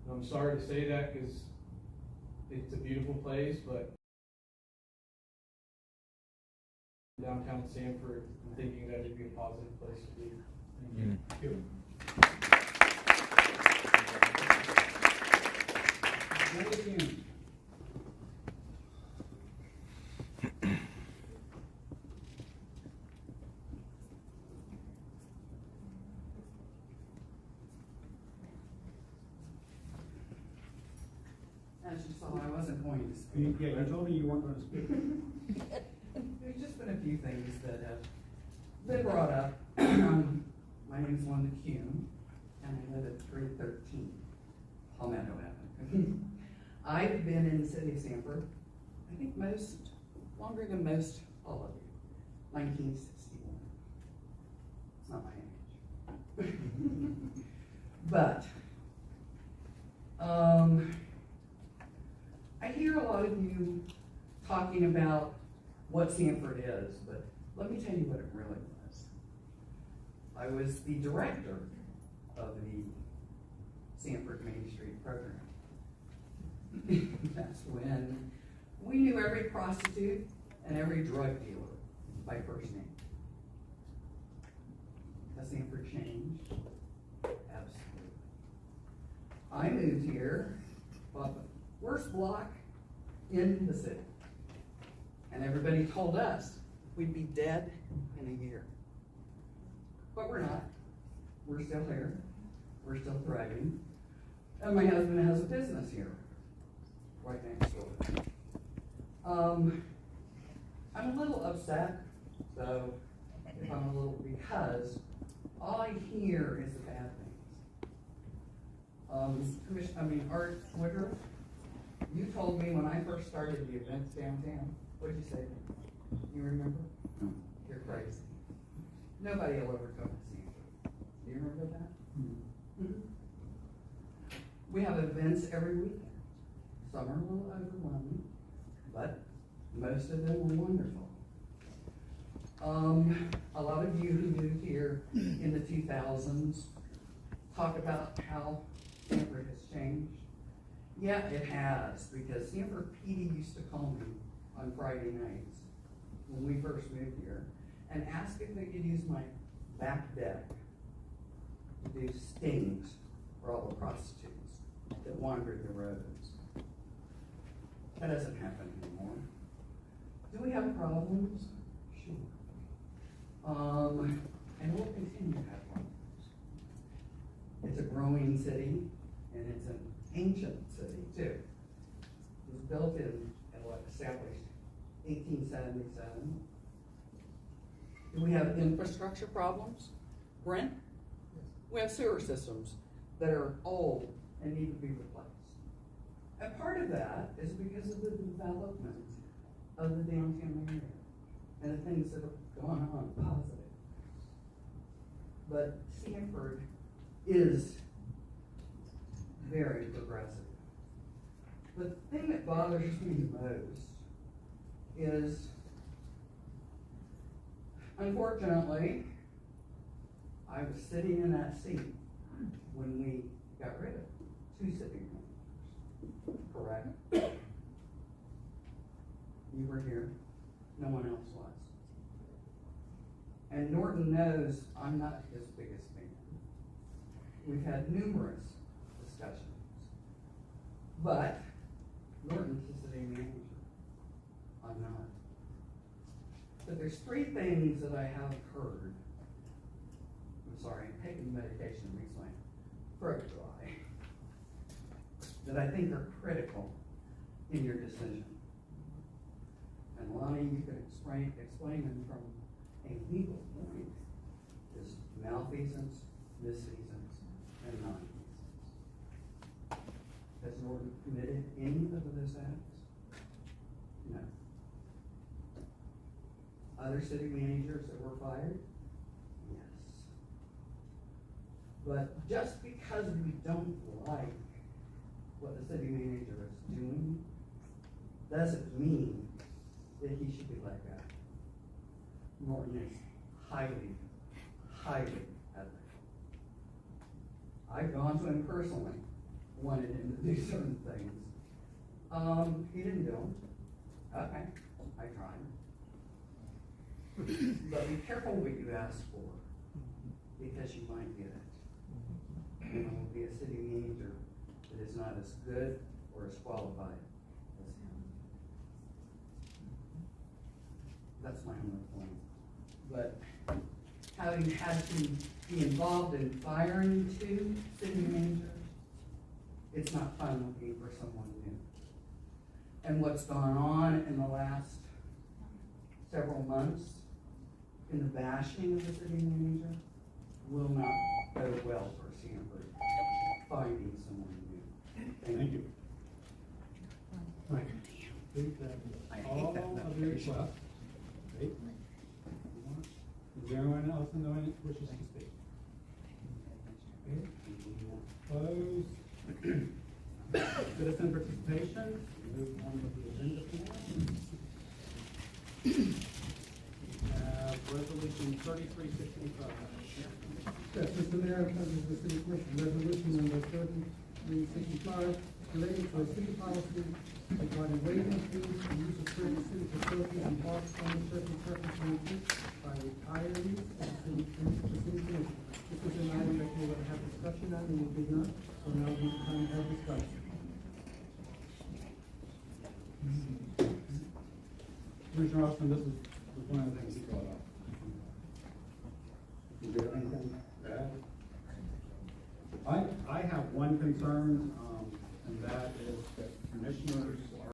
And I'm sorry to say that because it's a beautiful place, but downtown Sanford, I'm thinking that it'd be a positive place to be. Thank you. As you saw, I wasn't going to speak. Yeah, you told me you weren't going to speak. There's just been a few things that have been brought up. My name is Wanda Kuhn, and I live at 313 Palmetto Avenue. I've been in the city of Sanford, I think longer than most all of you, 1961. It's not my age. But, I hear a lot of you talking about what Sanford is, but let me tell you what it really was. I was the director of the Sanford Main Street program. That's when we knew every prostitute and every drug dealer by first name. Has Sanford changed? Absolutely. I moved here, bought the worst block in the city. And everybody told us we'd be dead in a year. But we're not. We're still here. We're still thriving. And my husband has a business here, right next door. I'm a little upset, though, if I'm a little, because all I hear is the bad things. Art Woodruff, you told me when I first started the events downtown, what'd you say? You remember? No. You're crazy. Nobody will ever come to Sanford. Do you remember that? Mm-hmm. We have events every weekend. Some are a little overwhelming, but most of them were wonderful. A lot of you who moved here in the 2000s talk about how Sanford has changed. Yeah, it has, because Sanford PD used to call me on Friday nights when we first moved here and ask if they could use my back deck to do stings for all the prostitutes that wandered the roads. That doesn't happen anymore. Do we have problems? Sure. And we'll continue to have problems. It's a growing city, and it's an ancient city too. It was built in, established 1877. Do we have infrastructure problems? Brent? We have sewer systems that are old and need to be replaced. And part of that is because of the development of the downtown area and the things that have gone on positive. But Sanford is very progressive. The thing that bothers me most is, unfortunately, I was sitting in that seat when we got rid of 2 city managers, correct? You were here, no one else was. Norton knows I'm not his biggest fan. We've had numerous discussions. But Norton's the city manager. I'm not. But there's three things that I have heard. I'm sorry, I'm taking medication that makes my throat dry. That I think are critical in your decision. And Lonnie, you can explain them from a legal point, is malfeasance, misfeasance, and non-feasance. Has Norton committed any of those acts? No. Other city managers that were fired? Yes. But just because we don't like what the city manager is doing, doesn't mean that he should be let go. Norton is highly, highly ethical. I've gone to him personally, wanted him to do certain things. He didn't do them. Okay, I tried. But be careful what you ask for, because you might get it. And it will be a city manager that is not as good or as qualified as him. That's my only point. But having had to be involved in firing two city managers, it's not fun looking for someone new. And what's gone on in the last several months in the bashing of the city manager will not go well for Sanford finding someone new. Thank you. Right. All of your requests. Right? Is there anyone else in the audience who wishes to speak? Okay. Close. Citizen participation. Move on with the agenda for resolution 3365. Yes, Mr. Mayor, members of the City Commission, resolution number 3365 relating to a city policy regarding waiving fees for use of certain city facilities and parks under certain circumstances by retirees of the city commission. This is an item that we will have discussion on, and we did not, so now we can have discussion. Commissioner Austin, this is one of the things he brought up. Is there anything to add? I have one concern.